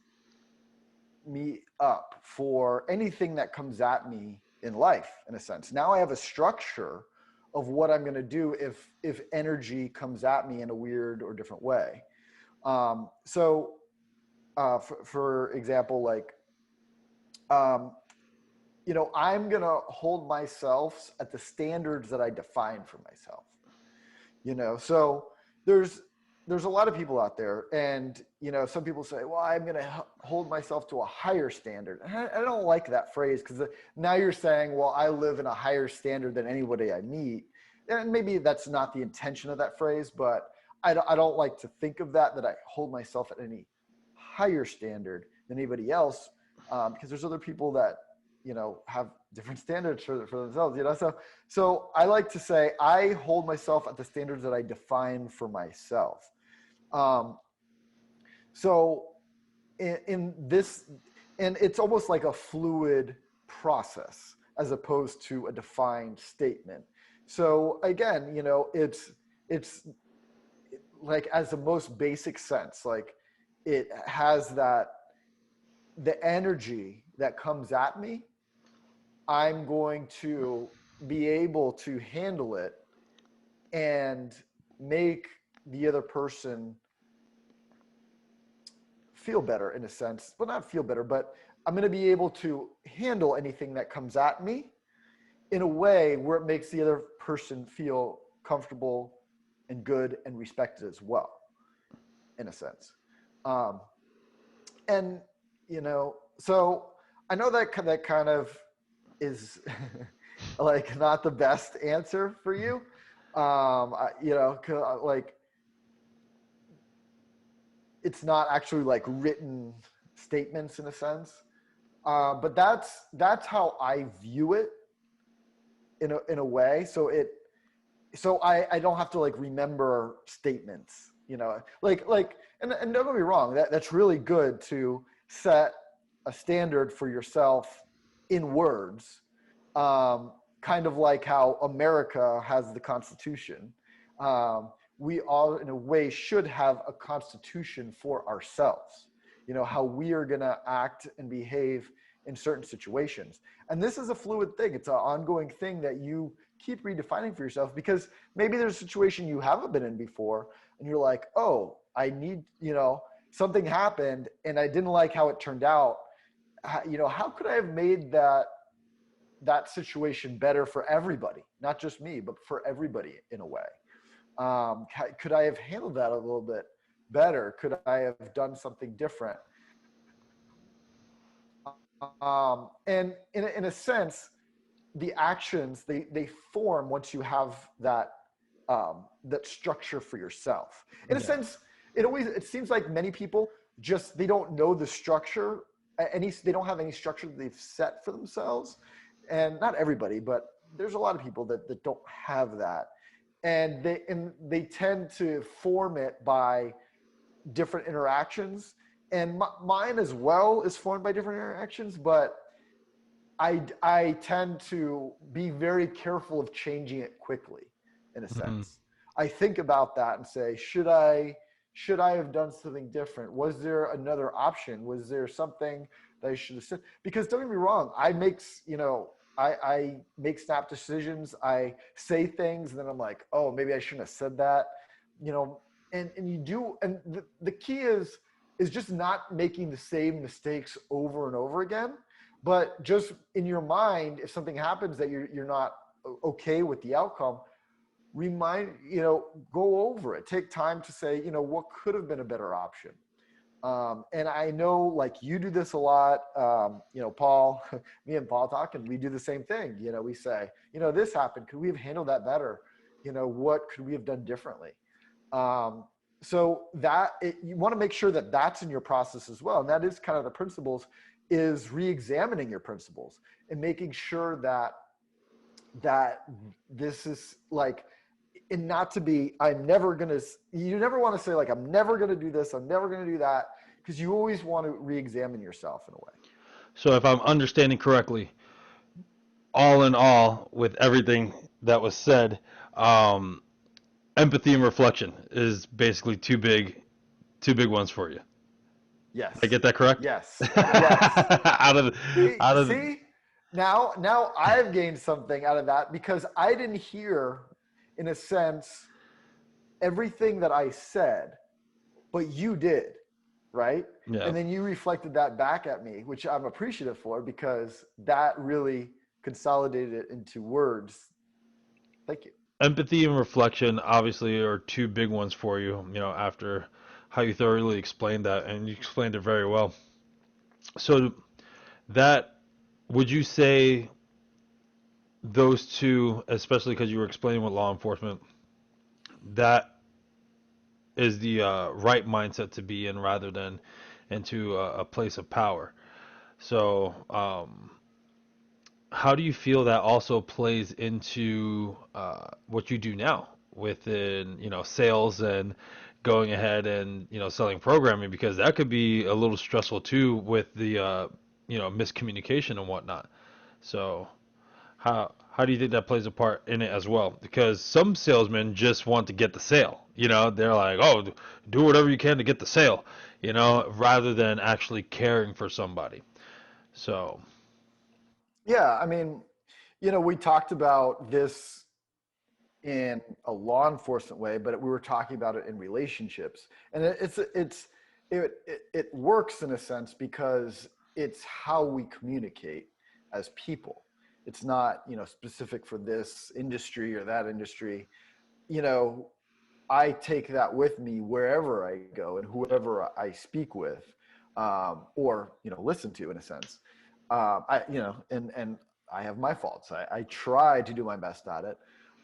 me up for anything that comes at me in life, in a sense. Now I have a structure of what I'm going to do if energy comes at me in a weird or different way. So for example, like, um, I'm going to hold myself at the standards that I define for myself. So there's a lot of people out there, and some people say, well, I'm going to hold myself to a higher standard. And I don't like that phrase, because now you're saying, well, I live in a higher standard than anybody I meet. And maybe that's not the intention of that phrase, but I don't like to think of that I hold myself at any higher standard than anybody else, because there's other people that have different standards for themselves. So I like to say I hold myself at the standards that I define for myself. Um, so in this, and it's almost like a fluid process as opposed to a defined statement. So again, it's like, as the most basic sense, like, it has that the energy that comes at me, I'm going to be able to handle it and make the other person feel better, in a sense. Well, not feel better, but I'm going to be able to handle anything that comes at me in a way where it makes the other person feel comfortable and good and respected as well, in a sense. And, you know, so I know that kind of is like not the best answer for you. You know, like it's not actually like written statements in a sense. But that's how I view it in a way. So I don't have to like remember statements, you know, and don't get me wrong, that's really good to set a standard for yourself in words, kind of like how America has the Constitution. We all, in a way, should have a constitution for ourselves, you know, how we are going to act and behave in certain situations. And this is a fluid thing. It's an ongoing thing that you keep redefining for yourself, because maybe there's a situation you haven't been in before and you're like, oh, I need, you know, something happened and I didn't like how it turned out. You know, how could I have made that situation better for everybody, not just me, but for everybody in a way? Could I have handled that a little bit better? Could I have done something different? And in a sense, the actions they form once you have that structure for yourself. In a sense, it seems like many people just, they don't know the structure. They don't have any structure that they've set for themselves, and not everybody, but there's a lot of people that don't have that, and they tend to form it by different interactions, and mine as well is formed by different interactions, but I tend to be very careful of changing it quickly, in a sense. I think about that and say, should I have done something different? Was there another option? Was there something that I should have said? Because don't get me wrong, I make snap decisions. I say things and then I'm like, oh, maybe I shouldn't have said that, you know, and you do. And the key is just not making the same mistakes over and over again. But just in your mind, if something happens that you're not okay with the outcome, go over it. Take time to say, you know, what could have been a better option. And I know, like, you do this a lot. You know, Paul, me and Paul talk, and we do the same thing. You know, we say, you know, this happened. Could we have handled that better? You know, what could we have done differently? So you want to make sure that that's in your process as well. And that is kind of the principles, is re-examining your principles and making sure that this is like, and not to be, you never want to say like, I'm never going to do this, I'm never going to do that, because you always want to re-examine yourself in a way. So if I'm understanding correctly, all in all, with everything that was said, empathy and reflection is basically two big ones for you. Yes. I get that correct? Yes. Yes. out of See, now I've gained something out of that, because I didn't hear, in a sense, everything that I said, but you did, right? Yeah. And then you reflected that back at me, which I'm appreciative for, because that really consolidated it into words. Thank you. Empathy and reflection obviously are two big ones for you, you know, after how you thoroughly explained that, and you explained it very well. So that, would you say those two, especially because you were explaining with law enforcement, that is the right mindset to be in, rather than into a place of power? So how do you feel that also plays into what you do now within, you know, sales and going ahead and, you know, selling programming? Because that could be a little stressful too, with the you know, miscommunication and whatnot. So how do you think that plays a part in it as well? Because some salesmen just want to get the sale. You know, they're like, oh, do whatever you can to get the sale, you know, rather than actually caring for somebody. So Yeah, I mean, you know, we talked about this in a law enforcement way, but we were talking about it in relationships, and it works in a sense, because it's how we communicate as people. It's not, specific for this industry or that industry. I take that with me wherever I go and whoever I speak with, or listen to, in a sense. And I have my faults. I try to do my best at it.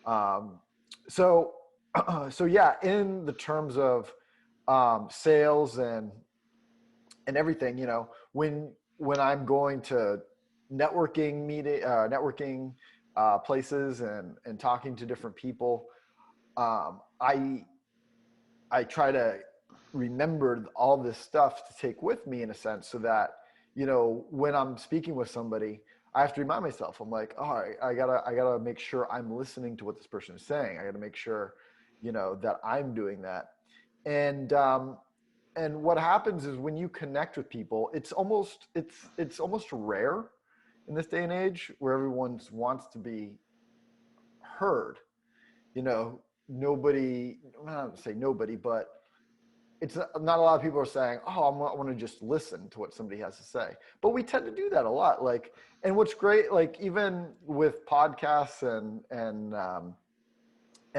Um, so, so yeah, in the terms of sales and everything, when I'm going to networking places and talking to different people, I try to remember all this stuff to take with me, in a sense, so that when I'm speaking with somebody, I have to remind myself. I'm like, all right, I gotta make sure I'm listening to what this person is saying. I gotta make sure that I'm doing that. And what happens is, when you connect with people, it's almost rare in this day and age, where everyone wants to be heard. Nobody, I don't say nobody, but it's not a lot of people are saying, oh, I want to just listen to what somebody has to say. But we tend to do that a lot. And what's great, even with podcasts and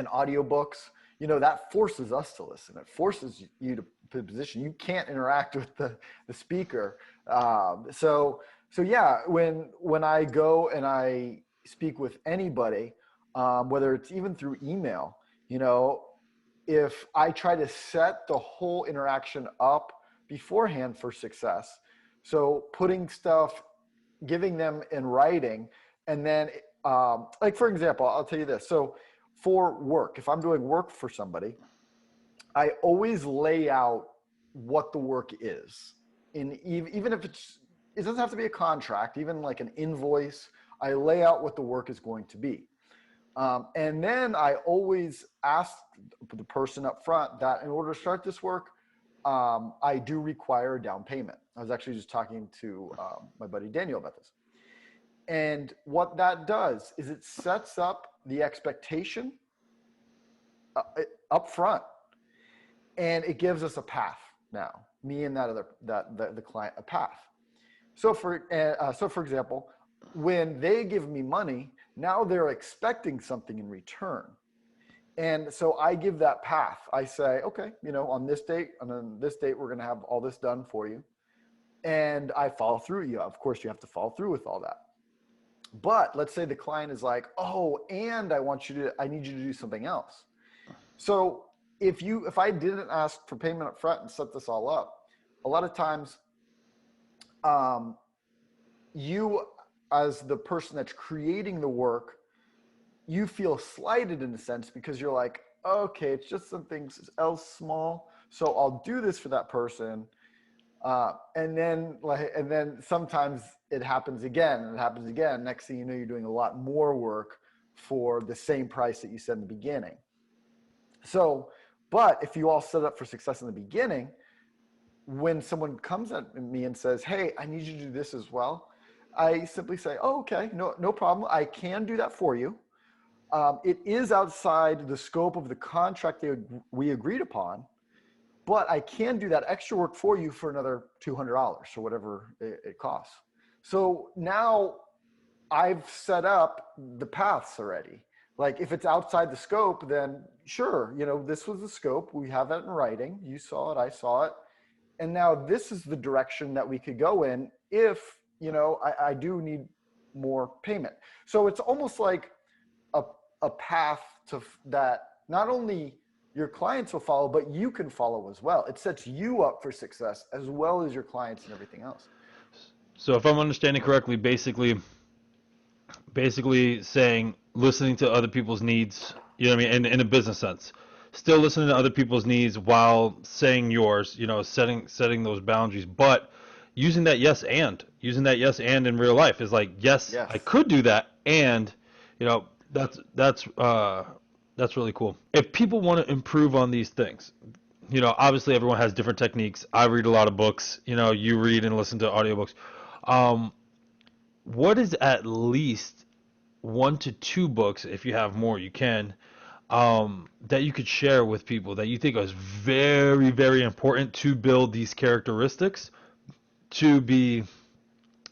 audiobooks, that forces us to listen. It forces you to position. You can't interact with the speaker. So yeah, when I go and I speak with anybody, whether it's even through email, if I try to set the whole interaction up beforehand for success, so putting stuff, giving them in writing, and then, for example, I'll tell you this. So for work, if I'm doing work for somebody, I always lay out what the work is. Even if it doesn't have to be a contract, even like an invoice, I lay out what the work is going to be. And then I always ask the person up front that in order to start this work, I do require a down payment. I was actually just talking to my buddy Daniel about this. And what that does is it sets up the expectation up front, and it gives us a path now, me and the client, a path. So for example, when they give me money, now they're expecting something in return. And so I give that path. I say, okay, on this date, we're going to have all this done for you. And I follow through. Of course, you have to follow through with all that. But let's say the client is like, oh, and I need you to do something else. So if I didn't ask for payment up front and set this all up, a lot of times, you, as the person that's creating the work, you feel slighted in a sense, because you're like, okay, it's just something else small, so I'll do this for that person. And then sometimes it happens again, and it happens again. Next thing you know, you're doing a lot more work for the same price that you said in the beginning. So, but if you all set up for success in the beginning, when someone comes at me and says, hey, I need you to do this as well, I simply say, oh, okay, no problem. I can do that for you. It is outside the scope of the contract that we agreed upon, but I can do that extra work for you for another $200 or whatever it costs. So now I've set up the paths already. Like, if it's outside the scope, then sure, this was the scope. We have that in writing. You saw it, I saw it. And now this is the direction that we could go in if, I do need more payment. So it's almost like a path that not only your clients will follow, but you can follow as well. It sets you up for success as well as your clients and everything else. So if I'm understanding correctly, basically saying, listening to other people's needs, you know what I mean, in a business sense, still listening to other people's needs while saying yours, setting those boundaries, but using that yes and in real life is like, yes, I could do that, and that's really cool. If people want to improve on these things, obviously everyone has different techniques. I read a lot of books, you read and listen to audiobooks. What is at least 1 to 2 books, if you have more, you can, that you could share with people that you think is very, very important to build these characteristics, to be,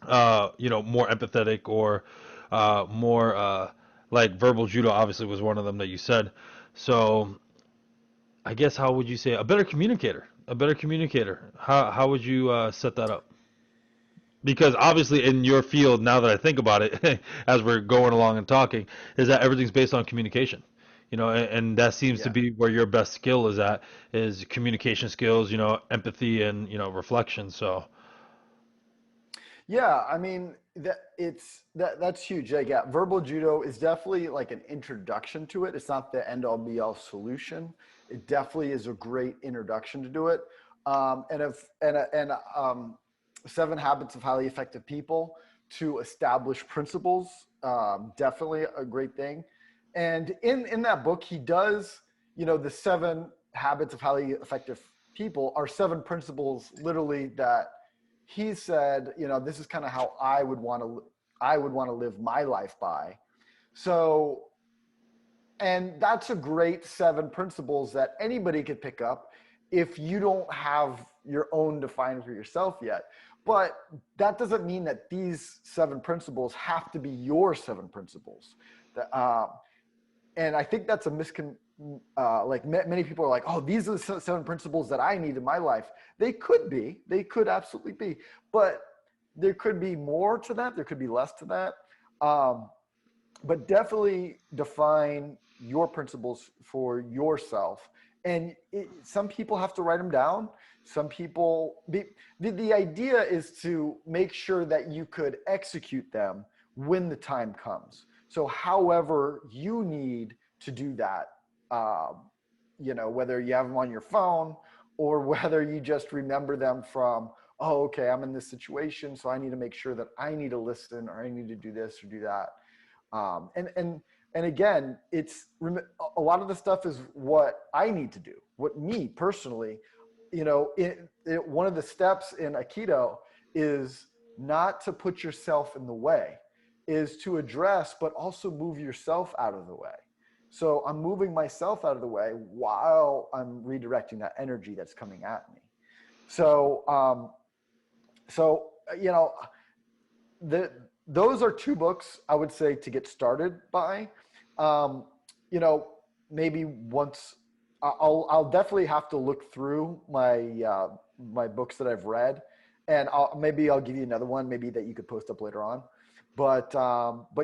more empathetic, or more like verbal judo obviously was one of them that you said. So I guess how would you say a better communicator? A better communicator. How would you set that up? Because obviously in your field, now that I think about it, as we're going along and talking, is that everything's based on communication. And that seems to Yeah. be where your best skill is at, is communication skills, empathy and, reflection. So, Yeah, I mean that's huge. Like, yeah, verbal judo is definitely like an introduction to it. It's not the end all be all solution. It definitely is a great introduction to do it. And if and Seven Habits of Highly Effective People to establish principles, definitely a great thing. And in that book, he does, the Seven Habits of Highly Effective People are seven principles, literally, that he said, this is kind of how I would want to live my life by. So, and that's a great seven principles that anybody could pick up if you don't have your own defined for yourself yet. But that doesn't mean that these seven principles have to be your seven principles. And I think that's a like many people are like, oh, these are the seven principles that I need in my life. They could absolutely be, but there could be more to that. There could be less to that. But definitely define your principles for yourself. And some people have to write them down. Some people, the idea is to make sure that you could execute them when the time comes. So however you need to do that, whether you have them on your phone or whether you just remember them from, oh, okay, I'm in this situation, so I need to make sure that I need to listen, or I need to do this or do that. And again, it's a lot of the stuff is what I need to do, what me personally, one of the steps in Aikido is not to put yourself in the way, is to address, but also move yourself out of the way. So I'm moving myself out of the way while I'm redirecting that energy that's coming at me. So, so the those are two books I would say to get started by. Um, you know, maybe once I'll definitely have to look through my books that I've read, and maybe I'll give you another one maybe that you could post up later on. But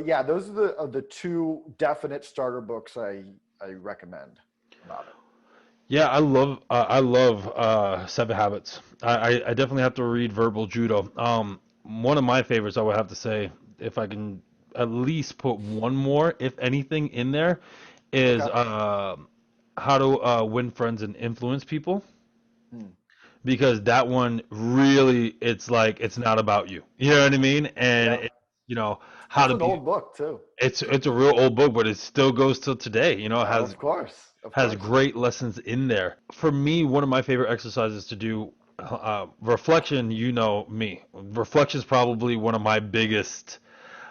yeah, those are the two definite starter books I recommend about it. yeah, I love Seven Habits. I definitely have to read Verbal Judo. One of my favorites, I would have to say, if I can at least put one more, if anything, in there, is Okay. How to Win Friends and Influence People. Hmm. Because that one really, it's like it's not about you. You know what I mean? And Yeah, it, you know how that's to an be. old book too. It's a real old book, but it still goes till today. It has Of course, of has course. great lessons in there. For me, one of my favorite exercises to do, reflection. You know me. Reflection is probably one of my biggest,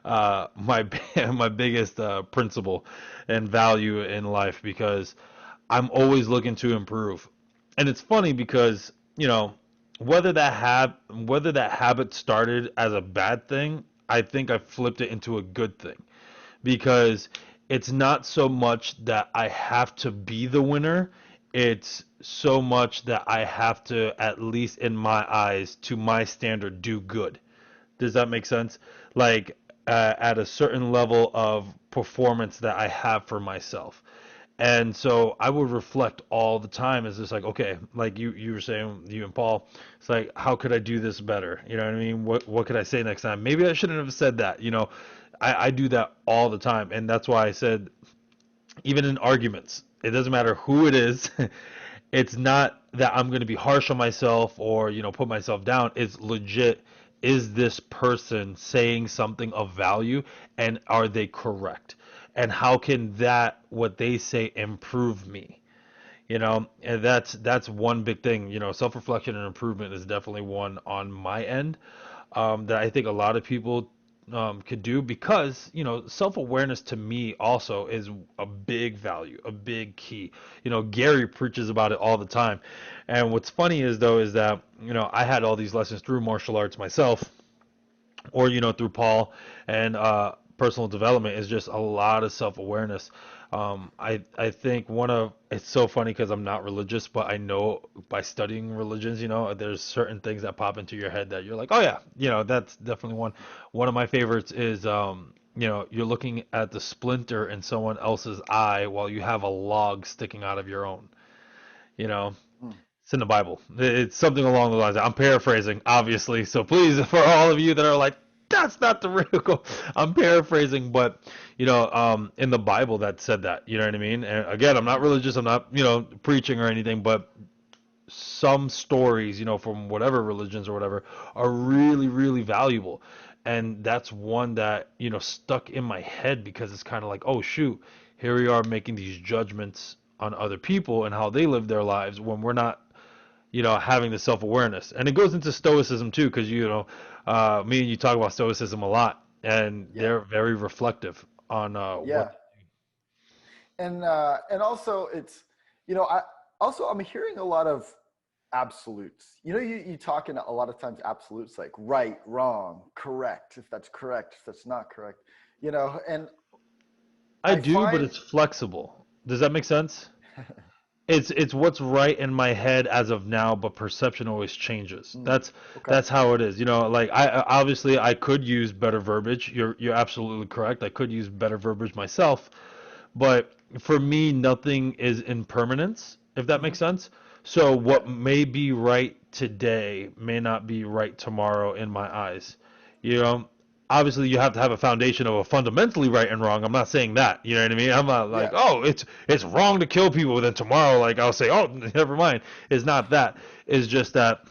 my my biggest principle and value in life, because I'm always looking to improve. And it's funny because, whether that habit started as a bad thing, I think I flipped it into a good thing, because it's not so much that I have to be the winner. It's so much that I have to, at least in my eyes, to my standard, do good. Does that make sense? Like, at a certain level of performance that I have for myself. And so I would reflect all the time. It's just like, okay, like you were saying, you and Paul, it's like, how could I do this better? You know what I mean? What could I say next time? Maybe I shouldn't have said that. I do that all the time. And that's why I said, even in arguments, it doesn't matter who it is. It's not that I'm going to be harsh on myself or, put myself down. It's legit. Is this person saying something of value, and are they correct? And how can what they say, improve me? And that's one big thing. Self-reflection and improvement is definitely one on my end, that I think a lot of people could do, because self-awareness to me also is a big value, a big key. Gary preaches about it all the time. And what's funny is, though, is that I had all these lessons through martial arts myself, or through Paul. And personal development is just a lot of self-awareness. I think it's so funny because I'm not religious, but I know by studying religions, there's certain things that pop into your head that you're like, oh yeah, that's definitely one. One of my favorites is, you're looking at the splinter in someone else's eye while you have a log sticking out of your own. You know, Mm. it's in the Bible. It's something along the lines. I'm paraphrasing, obviously. So please, for all of you that are like, that's not the real goal. I'm paraphrasing, but in the Bible that said that. You know what I mean? And again, I'm not religious. I'm not, preaching or anything, but some stories, from whatever religions or whatever, are really, really valuable. And that's one that, stuck in my head because it's kind of like, oh, shoot, here we are making these judgments on other people and how they live their lives when we're not, having the self awareness. And it goes into stoicism too, because, me and you talk about stoicism a lot, and Yeah. they're very reflective on what. Yeah. And also it's, I also I'm hearing a lot of absolutes. You talk in a lot of times absolutes like right, wrong, correct, if that's correct, if that's not correct. And I I do, but find it's flexible. Does that make sense? It's what's right in my head as of now, but perception always changes. mm, That's okay. that's how it is. Like obviously I could use better verbiage. You're absolutely correct. I could use better verbiage myself, but for me, nothing is in permanence, if that Hmm. makes sense. So Yeah. what may be right today may not be right tomorrow in my eyes. You know, Obviously you have to have a foundation of a fundamentally right and wrong. I'm not saying that. You know what I mean? I'm not like, Yeah. oh, it's wrong to kill people. Then tomorrow, like I'll say, oh, never mind. It's not that. It's just that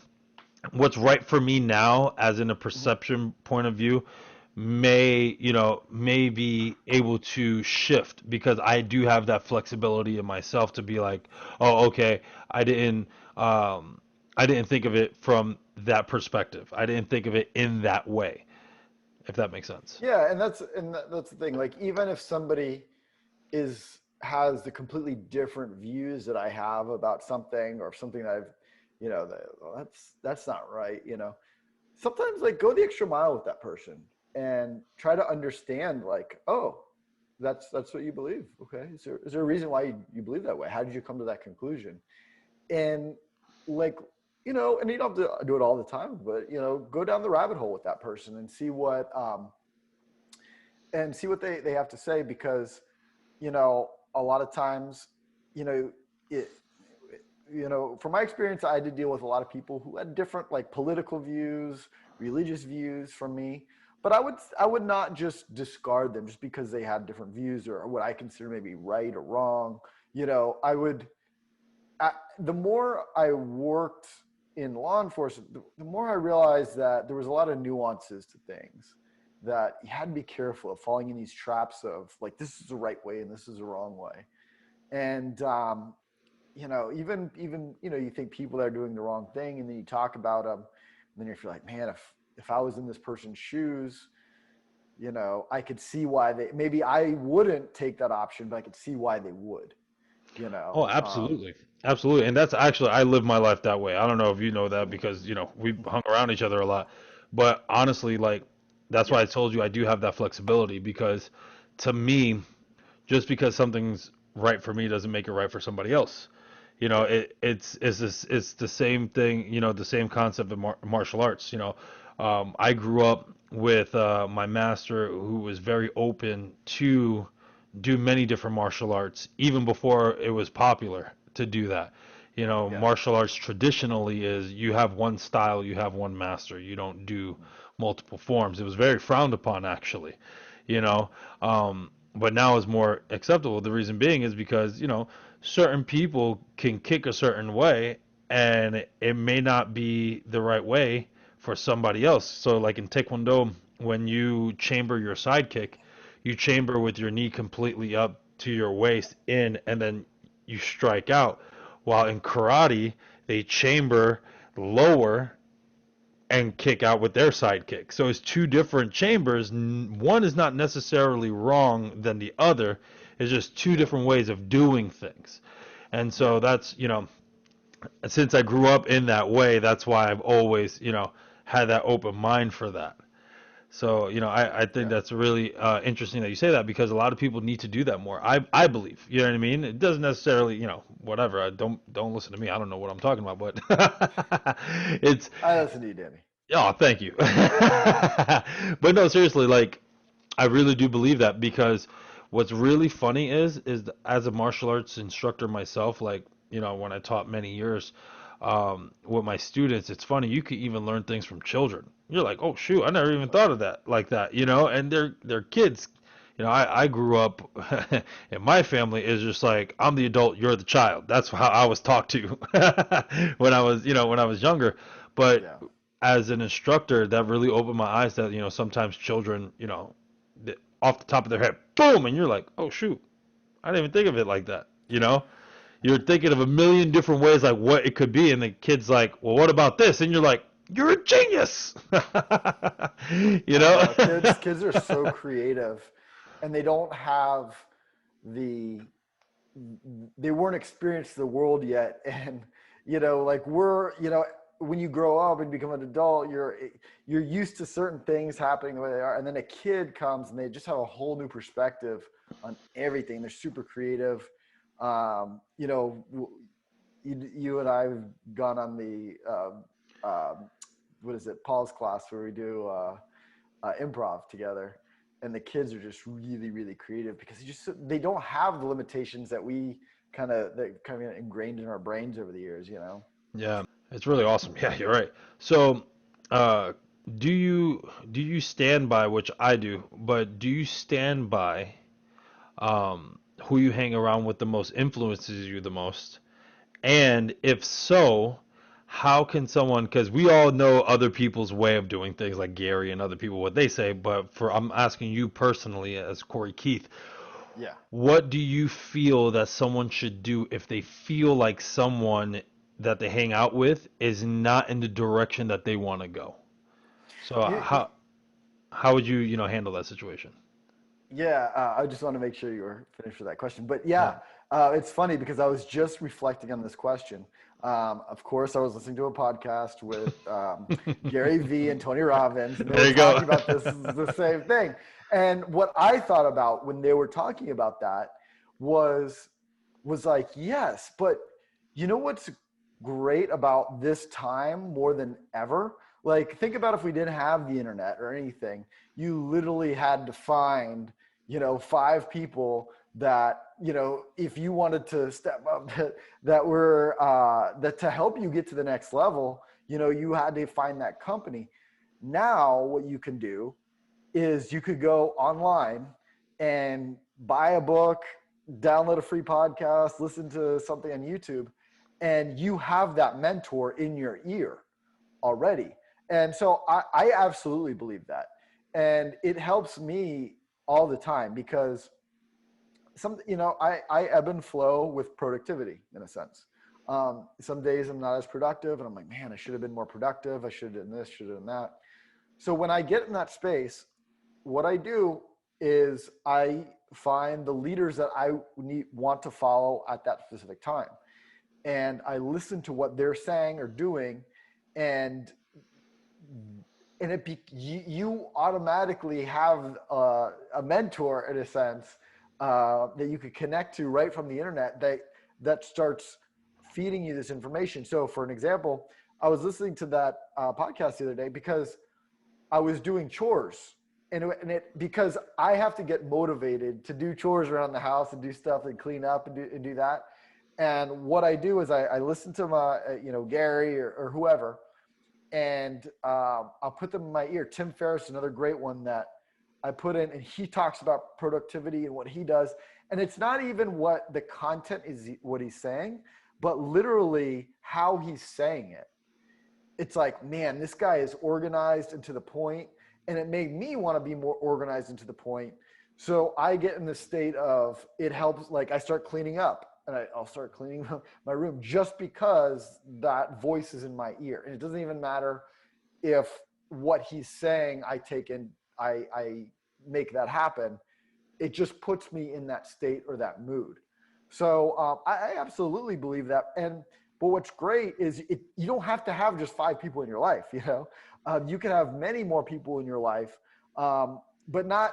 what's right for me now, as in a Hmm. perception point of view, may be able to shift because I do have that flexibility in myself to be like, oh, okay, I didn't um I didn't think of it from that perspective. I didn't think of it in that way, if that makes sense. Yeah, and that's the thing. Like even if somebody is has the completely different views that I have about something or something that I've, well, that's not right. Sometimes like go the extra mile with that person and try to understand. Like, oh, that's what you believe. Okay, is there a reason why you believe that way? How did you come to that conclusion? And like, and you don't have to do it all the time, but go down the rabbit hole with that person and see what they have to say, because a lot of times, you know it from my experience, I had to deal with a lot of people who had different like political views, religious views from me, but I would not just discard them just because they had different views or what I consider maybe right or wrong. I would the more I worked in law enforcement, the more I realized that there was a lot of nuances to things, that you had to be careful of falling in these traps of like, this is the right way and this is the wrong way. And, even, you think people that are doing the wrong thing, and then you talk about them, and then you're like, man, if I was in this person's shoes, I could see why maybe I wouldn't take that option, but I could see why they would, you know. Oh, absolutely. Absolutely. And that's actually, I live my life that way. I don't know if you know that because, we hung around each other a lot. But honestly, like, that's why Yeah. I told you I do have that flexibility because to me, just because something's right for me doesn't make it right for somebody else. Yeah. It's the same thing, the same concept of martial arts. I grew up with my master who was very open to do many different martial arts, even before it was popular to do that. Yeah. Martial arts traditionally is you have one style, you have one master, you don't do multiple forms. It was very frowned upon, actually, you know. But now it's more acceptable. The reason being is because, certain people can kick a certain way and it may not be the right way for somebody else. So, like in Taekwondo, when you chamber your sidekick, you chamber with your knee completely up to your waist in, and then you strike out. While in karate, they chamber lower and kick out with their sidekick. So it's two different chambers. One is not necessarily wrong than the other. It's just two Yeah. different ways of doing things. And Yeah. so that's, since I grew up in that way, that's why I've always, had that open mind for that. So, I think Yeah. that's really interesting that you say that, because a lot of people need to do that more. I believe, you know what I mean? It doesn't necessarily, whatever. Don't listen to me. I don't know what I'm talking about, but it's, I listen to you, Danny. oh, thank you. But no, seriously, like, I really do believe that, because what's really funny is as a martial arts instructor myself, like, when I taught many years with my students, it's funny, you can even learn things from children. You're like, oh shoot, I never even thought of that like that, and they're kids. I grew up in my family is just like, I'm the adult, you're the child. That's how I was talked to when I was younger. But Yeah. as an instructor, that really opened my eyes that, sometimes children, off the top of their head, boom, and you're like, oh shoot, I didn't even think of it like that. You're thinking of a million different ways like what it could be, and the kid's like, well, what about this? And you're like, you're a genius. you I know? know kids are so creative, and they don't have the they weren't experienced the world yet, and like when you grow up and become an adult, you're used to certain things happening the way they are, and then a kid comes and they just have a whole new perspective on everything. They're super creative. You and I have gone on the what is it, Paul's class, where we do improv together, and the kids are just really, really creative because they don't have the limitations that kind of ingrained in our brains over the years. Yeah, it's really awesome. Yeah, you're right. So, uh, do you stand by, which I do, but do you stand by who you hang around with the most influences you the most? And if so, how can someone, because we all know other people's way of doing things, like Gary and other people, what they say, but I'm asking you personally as Cory Keith, Yeah. what do you feel that someone should do if they feel like someone that they hang out with is not in the direction that they want to go? So You, how would you, handle that situation? Yeah, I just want to make sure you were finished with that question. But Yeah. yeah, it's funny because I was just reflecting on this question. Of course, I was listening to a podcast with Gary Vee and Tony Robbins, and they were There you go. talking about this is the same thing. And what I thought about when they were talking about that was like, yes, but you know what's great about this time more than ever? Like, think about if we didn't have the internet or anything, you literally had to find, 5 people that, if you wanted to step up, that were, that to help you get to the next level, you had to find that company. Now, what you can do is you could go online and buy a book, download a free podcast, listen to something on YouTube, and you have that mentor in your ear already. And so I absolutely believe that. And it helps me all the time because I ebb and flow with productivity in a sense. Some days I'm not as productive and I'm like, man, I should have been more productive. I should have done this, should have done that. So when I get in that space, what I do is I find the leaders that I want to follow at that specific time. And I listen to what they're saying or doing, and you automatically have a mentor in a sense that you could connect to right from the internet that starts feeding you this information. So for an example, I was listening to that podcast the other day because I was doing chores, and it because I have to get motivated to do chores around the house and do stuff and clean up and do that. And what I do is I listen to my Gary or whoever, and I'll put them in my ear. Tim Ferriss, another great one that I put in, and he talks about productivity and what he does. And it's not even what the content is, what he's saying, but literally how he's saying it. It's like, man, this guy is organized and to the point, and it made me want to be more organized and to the point. So I get in the state of, it helps, like I start cleaning up, and I'll start cleaning my room just because that voice is in my ear. And it doesn't even matter if what he's saying I take in, I make that happen. It just puts me in that state or that mood. So I absolutely believe that. But what's great is you don't have to have just 5 people in your life. You can have many more people in your life. But not,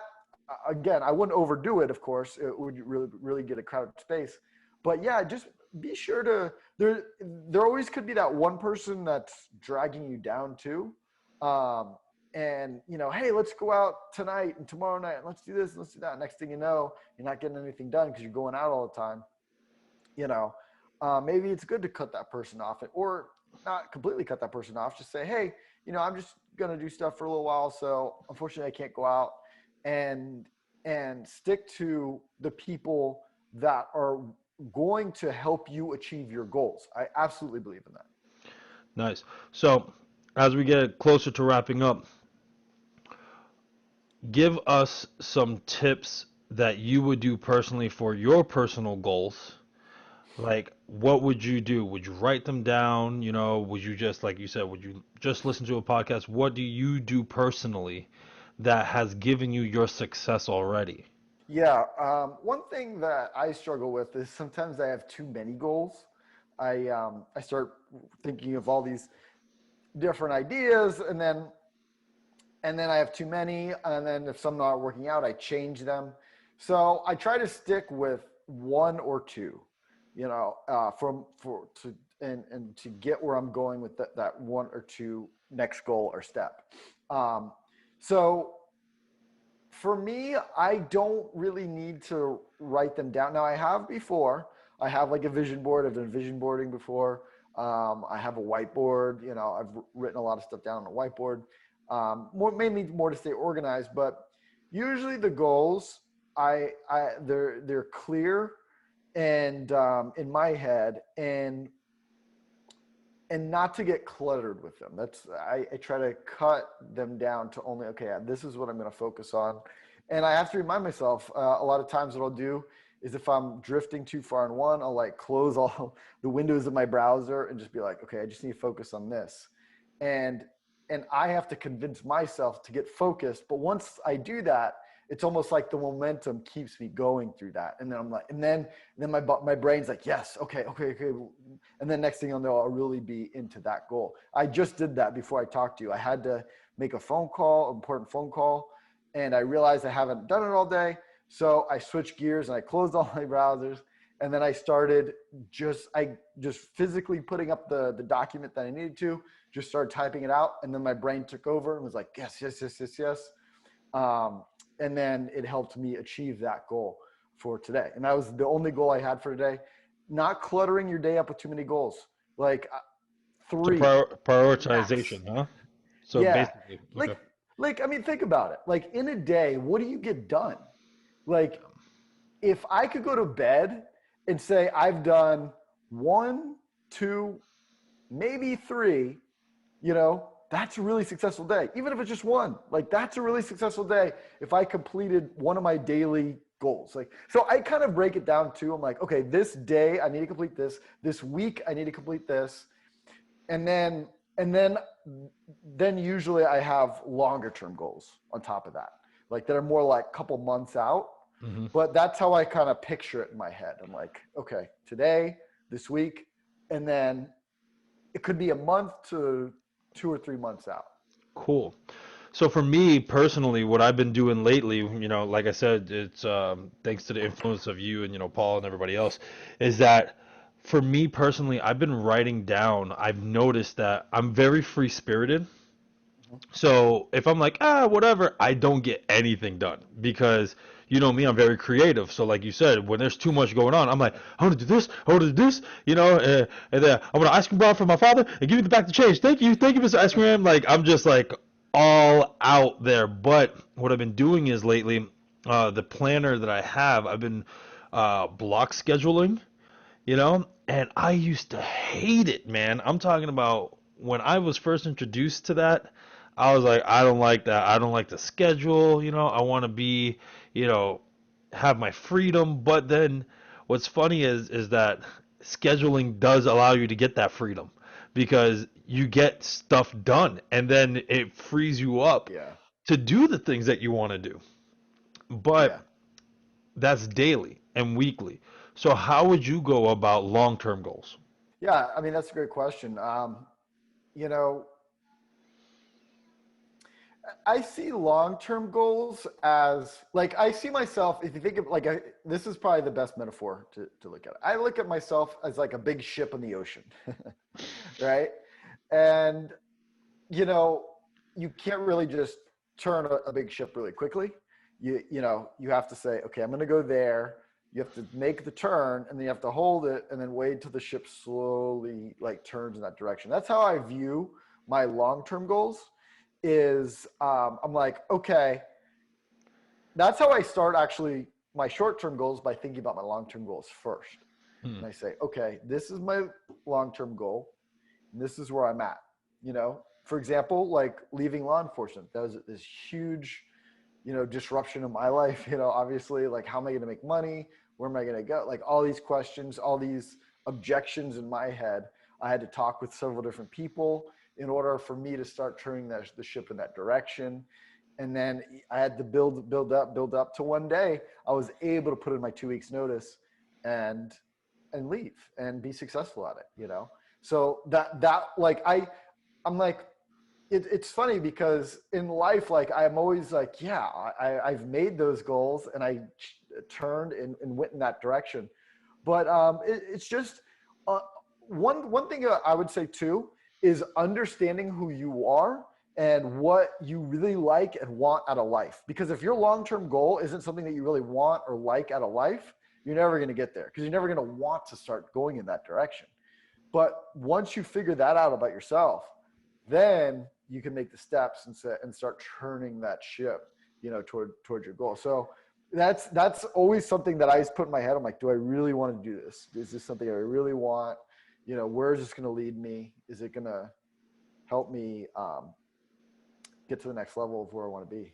again, I wouldn't overdo it, of course. It would really get a crowded space. But yeah, just be sure to, there always could be that one person that's dragging you down too. Um, and, hey, let's go out tonight and tomorrow night. Let's do this, let's do that. Next thing you know, you're not getting anything done because you're going out all the time. you know, Maybe it's good to cut that person off, or not completely cut that person off. Just say, hey, I'm just gonna do stuff for a little while, so unfortunately I can't go out, and stick to the people that are going to help you achieve your goals. I absolutely believe in that. Nice. So, as we get closer to wrapping up, give us some tips that you would do personally for your personal goals. Like, what would you do? Would you write them down? Would you just, like you said, would you just listen to a podcast? What do you do personally that has given you your success already? Yeah, one thing that I struggle with is sometimes I have too many goals. I start thinking of all these different ideas, and then I have too many, and then if some not working out, I change them. So I try to stick with one or two, from for to and to get where I'm going with that one or two next goal or step. Um, so for me, I don't really need to write them down. Now I have before. I have like a vision board. I've done vision boarding before. I have a whiteboard. I've written a lot of stuff down on a whiteboard. Mainly more to stay organized, but usually the goals, they're clear and in my head, and not to get cluttered with them. I try to cut them down to only, okay, this is what I'm going to focus on. And I have to remind myself, a lot of times what I'll do is if I'm drifting too far in one, I'll like close all the windows of my browser and just be like, okay, I just need to focus on this. And I have to convince myself to get focused. But once I do that, it's almost like the momentum keeps me going through that. And then I'm like, and then my brain's like, yes, okay. And then next thing you'll know, I'll really be into that goal. I just did that before I talked to you. I had to make a phone call, important phone call, and I realized I haven't done it all day. So I switched gears and I closed all my browsers. And then I started just physically putting up the document that I needed to, just started typing it out. And then my brain took over and was like, yes, yes, yes, yes, yes. And then it helped me achieve that goal for today. And that was the only goal I had for today. Not cluttering your day up with too many goals. Like So three max. prioritization, huh? So Yeah. basically, okay. Like, I mean, think about it. Like in a day, what do you get done? Like if I could go to bed and say I've done one, two, maybe three, that's a really successful day. Even if it's just one, like that's a really successful day if I completed one of my daily goals. Like, so I kind of break it down too. I'm like, okay, this day I need to complete this. This week I need to complete this. And then usually I have longer term goals on top of that, like that are more like a couple months out. Hmm. But that's how I kind of picture it in my head. I'm like, okay, today, this week, and then it could be a month to 2 or 3 months out. Cool. So for me personally, what I've been doing lately, like I said, it's thanks to the influence of you and Paul and everybody else, is that for me personally, I've been writing down. I've noticed that I'm very free spirited. So if I'm like, whatever, I don't get anything done because you know me, I'm very creative. So like you said, when there's too much going on, I'm like, I want to do this, I want to do this, and then I want an ice cream bar for my father and give me the back to change. Thank you, Mr. Ice Cream. Like I'm just like all out there. But what I've been doing is lately, the planner that I have, I've been block scheduling, and I used to hate it, man. I'm talking about when I was first introduced to that. I was like, I don't like that. I don't like the schedule. I want to be, you know, have my freedom. But then what's funny is that scheduling does allow you to get that freedom because you get stuff done and then it frees you up Yeah. to do the things that you want to do. Yeah. But that's daily and weekly. So how would you go about long-term goals? Yeah. I mean, that's a great question. You know, I see long-term goals as like I see myself. If you think of like this is probably the best metaphor to look at it. I look at myself as like a big ship in the ocean, right? And you know, you can't really just turn a big ship really quickly. You have to say, okay, I'm going to go there. You have to make the turn, and then you have to hold it, and then wait till the ship slowly like turns in that direction. That's how I view my long-term goals. Is I'm like, okay, that's how I start actually my short-term goals by thinking about my long-term goals first. Hmm. And I say, okay, this is my long-term goal, and this is where I'm at. For example, like leaving law enforcement, that was this huge, disruption in my life. Obviously, like how am I going to make money? Where am I going to go? Like all these questions, all these objections in my head. I had to talk with several different people in order for me to start turning the ship in that direction. And then I had to build up to one day I was able to put in my 2 weeks notice and leave and be successful at it. So that like I'm like, it's funny because in life, like I'm always like, yeah, I've made those goals and I turned and went in that direction. But it's just uh, one thing I would say too is understanding who you are and what you really like and want out of life. Because if your long-term goal isn't something that you really want or like out of life, you're never going to get there because you're never going to want to start going in that direction. But once you figure that out about yourself, then you can make the steps and start turning that ship, toward your goal. So that's always something that I just put in my head. I'm like, do I really want to do this? Is this something I really want? Where is this going to lead me? Is it going to help me get to the next level of where I want to be?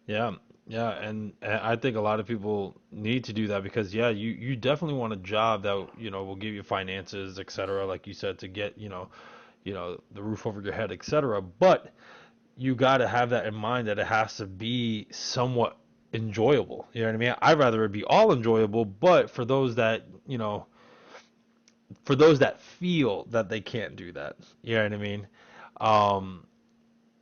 Yeah, yeah, and I think a lot of people need to do that because yeah, you definitely want a job that will give you finances, etc. Like you said, to get the roof over your head, etc. But you got to have that in mind that it has to be somewhat enjoyable. You know what I mean? I'd rather it be all enjoyable, but for those that feel that they can't do that, you know what I mean? Um,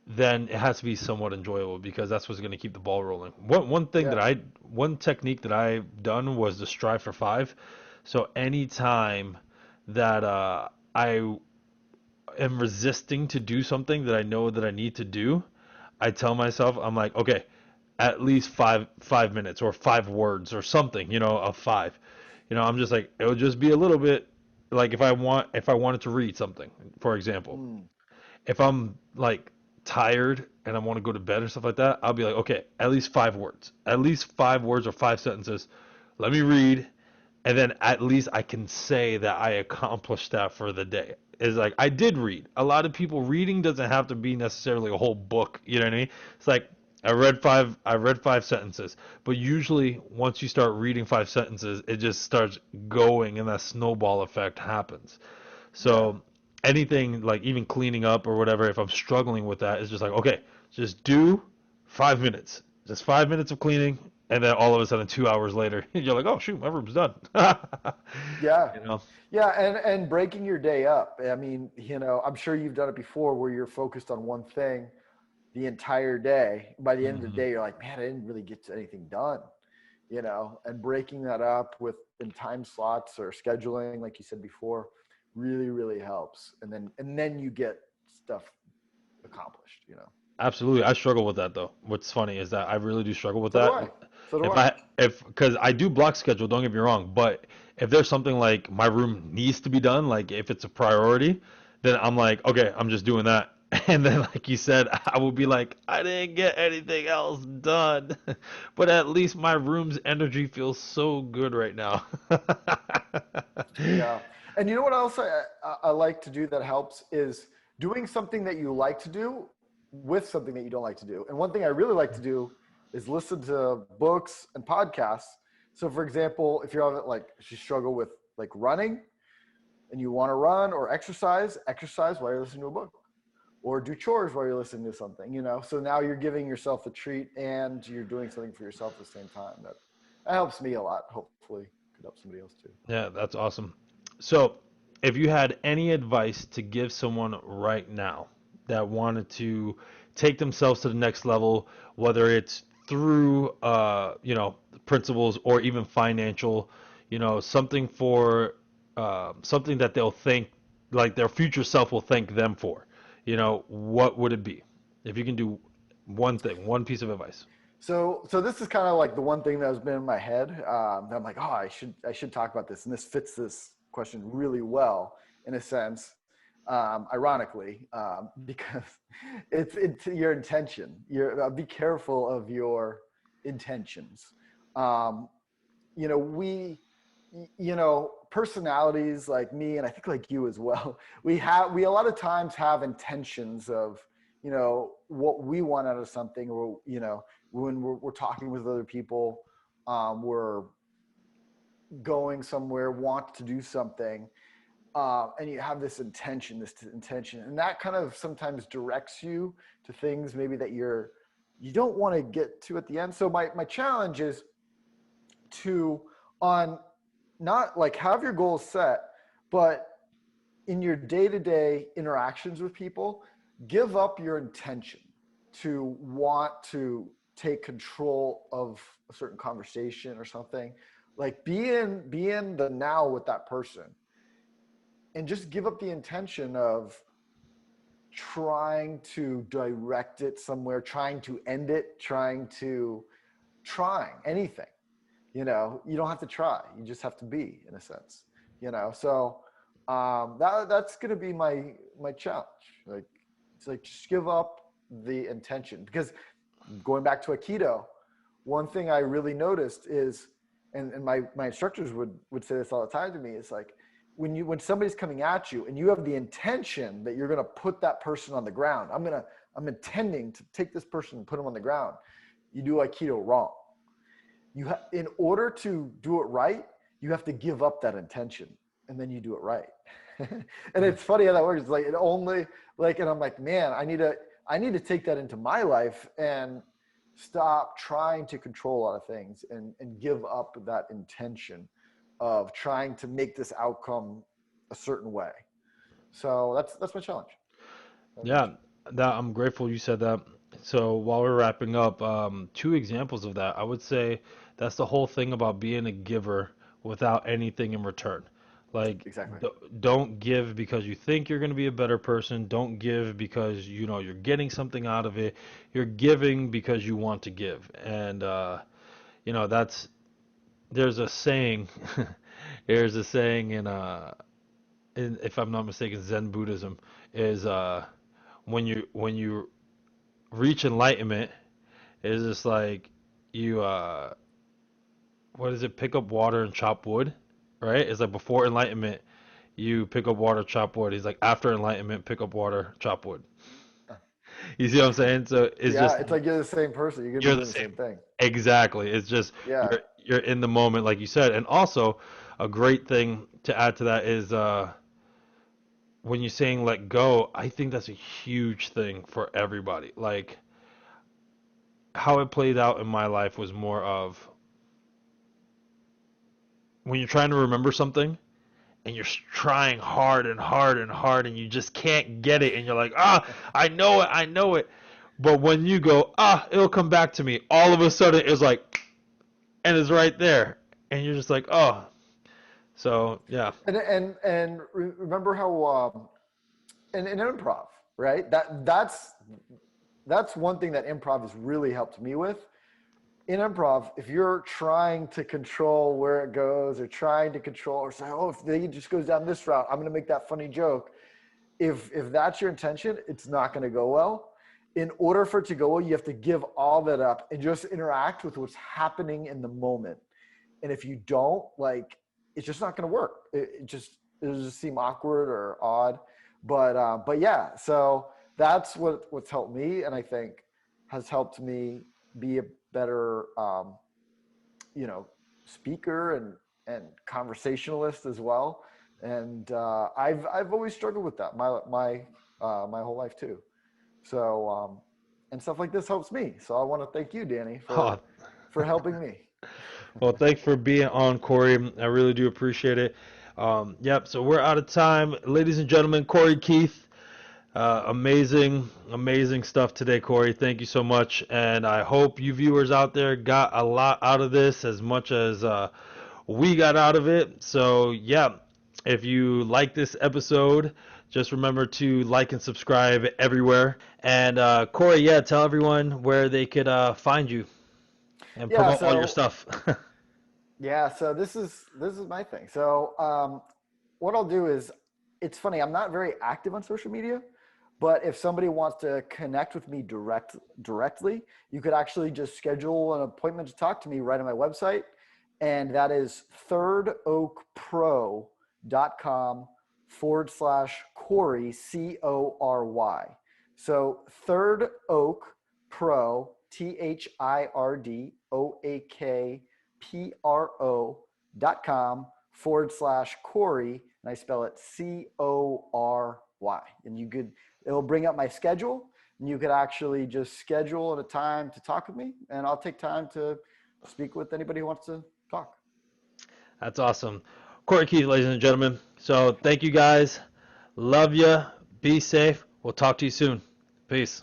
then it has to be somewhat enjoyable because that's what's going to keep the ball rolling. Yeah. One technique that I've done was to strive for five. So anytime that I am resisting to do something that I know that I need to do, I tell myself, I'm like, okay, at least 5 minutes or 5 words or something, of five. I'm just like, it would just be a little bit like if I wanted to read something, for example, Mm. if I'm like tired and I want to go to bed or stuff like that, I'll be like, okay, at least 5 words or 5 sentences. Let me read, and then at least I can say that I accomplished that for the day. It's like I did read. A lot of people reading doesn't have to be necessarily a whole book. You know what I mean? It's like I read 5 sentences. But usually once you start reading 5 sentences, it just starts going and that snowball effect happens. Yeah. So anything like even cleaning up or whatever, if I'm struggling with that, it's just like, okay, just do 5 minutes. Just 5 minutes of cleaning, and then all of a sudden 2 hours later, you're like, oh shoot, my room's done. Yeah. you know? Yeah, and breaking your day up. I mean, I'm sure you've done it before where you're focused on one thing the entire day. By the end of the hmm day, you're like, man, I didn't really get anything done, and breaking that up in time slots or scheduling, like you said before, really, really helps. And then you get stuff accomplished. Absolutely, I struggle with that though. What's funny is that I really do struggle with So do that. I. So do If I. I if because I do block schedule, don't get me wrong, but if there's something like my room needs to be done, like if it's a priority, then I'm like, okay, I'm just doing that. And then like you said, I will be like, I didn't get anything else done. But at least my room's energy feels so good right now. Yeah. And you know what else I like to do that helps is doing something that you like to do with something that you don't like to do. And one thing I really like to do is listen to books and podcasts. So for example, if you're on like if you struggle with like running and you want to run or exercise while you're listening to a book. Or do chores while you're listening to something. So now you're giving yourself a treat and you're doing something for yourself at the same time. That helps me a lot. Hopefully could help somebody else too. Yeah, that's awesome. So, if you had any advice to give someone right now that wanted to take themselves to the next level, whether it's through principles or even financial, something for something that they'll think like their future self will thank them for. What would it be if you can do one thing, one piece of advice? So this is kind of like the one thing that has been in my head. That I'm like, oh, I should talk about this, and this fits this question really well in a sense. Ironically, because it's your intention. Be careful of your intentions. Um, we, personalities like me, and I think like you as well. We a lot of times have intentions of what we want out of something, or when we're talking with other people, we're going somewhere, want to do something, and you have this intention, and that kind of sometimes directs you to things maybe that you don't want to get to at the end. So my challenge is to on not like have your goals set, but in your day-to-day interactions with people, give up your intention to want to take control of a certain conversation or something. Like be in the now with that person, and just give up the intention of trying to direct it somewhere, trying to end it, trying anything. You don't have to try, you just have to be, in a sense. So that's going to be my challenge. Like, it's like, just give up the intention, because going back to Aikido, one thing I really noticed is, and my instructors would say this all the time to me, is like, when somebody's coming at you and you have the intention that you're going to put that person on the ground, I'm intending to take this person and put him on the ground, you do Aikido wrong. In order to do it right, you have to give up that intention, and then you do it right. And it's funny how that works. It's like, and I'm like, man, I need to take that into my life and stop trying to control a lot of things, and give up that intention of trying to make this outcome a certain way. So that's my challenge. Yeah, that I'm grateful you said that. So while we're wrapping up, two examples of that, I would say that's the whole thing about being a giver without anything in return. Like, Exactly. don't give because you think you're going to be a better person. Don't give because you're getting something out of it. You're giving because you want to give. And that's there's a saying there's a saying in if I'm not mistaken, Zen Buddhism is when you reach enlightenment, it's just like you what is it, pick up water and chop wood, right? It's like before enlightenment you pick up water, chop wood. He's like, after enlightenment, pick up water, chop wood. You see what I'm saying? So it's Yeah, just it's like you're the same person. You're gonna be you're the doing the same. same thing. Exactly. It's just Yeah. you're in the moment, like you said. And also a great thing to add to that is when you're saying let go, I think that's a huge thing for everybody. Like, how it played out in my life was more of when you're trying to remember something and you're trying hard and hard and hard and you just can't get it, and you're like, I know it, I know it. But when you go, it'll come back to me, all of a sudden it's like, and it's right there, and you're just like, oh. So yeah. And remember how in improv, right? That's one thing that improv has really helped me with. In improv, if you're trying to control where it goes, or trying to control, or say, oh, if they just goes down this route, I'm going to make that funny joke. If that's your intention, it's not going to go well. In order for it to go well, you have to give all that up and just interact with what's happening in the moment. And if you don't, like, it's just not going to work. It'll just seem awkward or odd. But yeah, so that's what's helped me, and I think has helped me be a better speaker and conversationalist as well. And I've always struggled with that my whole life too. So and stuff like this helps me. So I want to thank you, Danny, Oh, for helping me. well, thanks for being on, Corey. I really do appreciate it. Yep. So we're out of time, ladies and gentlemen. Cory Keith. Amazing stuff today, Cory. Thank you so much. And I hope you viewers out there got a lot out of this as much as we got out of it. So, yeah, if you like this episode, just remember to like and subscribe everywhere. And Cory, yeah, tell everyone where they could find you and Yeah. promote all your So stuff. yeah. So this is my thing. So what I'll do is, it's funny. I'm not very active on social media, but if somebody wants to connect with me directly, you could actually just schedule an appointment to talk to me right on my website, and that is thirdoakpro.com/Cory, Cory. So Third Oak Pro, THIRDOAKPRO.com/Cory, and I spell it Cory. And it'll bring up my schedule, and you could actually just schedule at a time to talk with me, and I'll take time to speak with anybody who wants to talk. That's awesome. Cory Keith, ladies and gentlemen. So thank you guys. Love you. Be safe. We'll talk to you soon. Peace.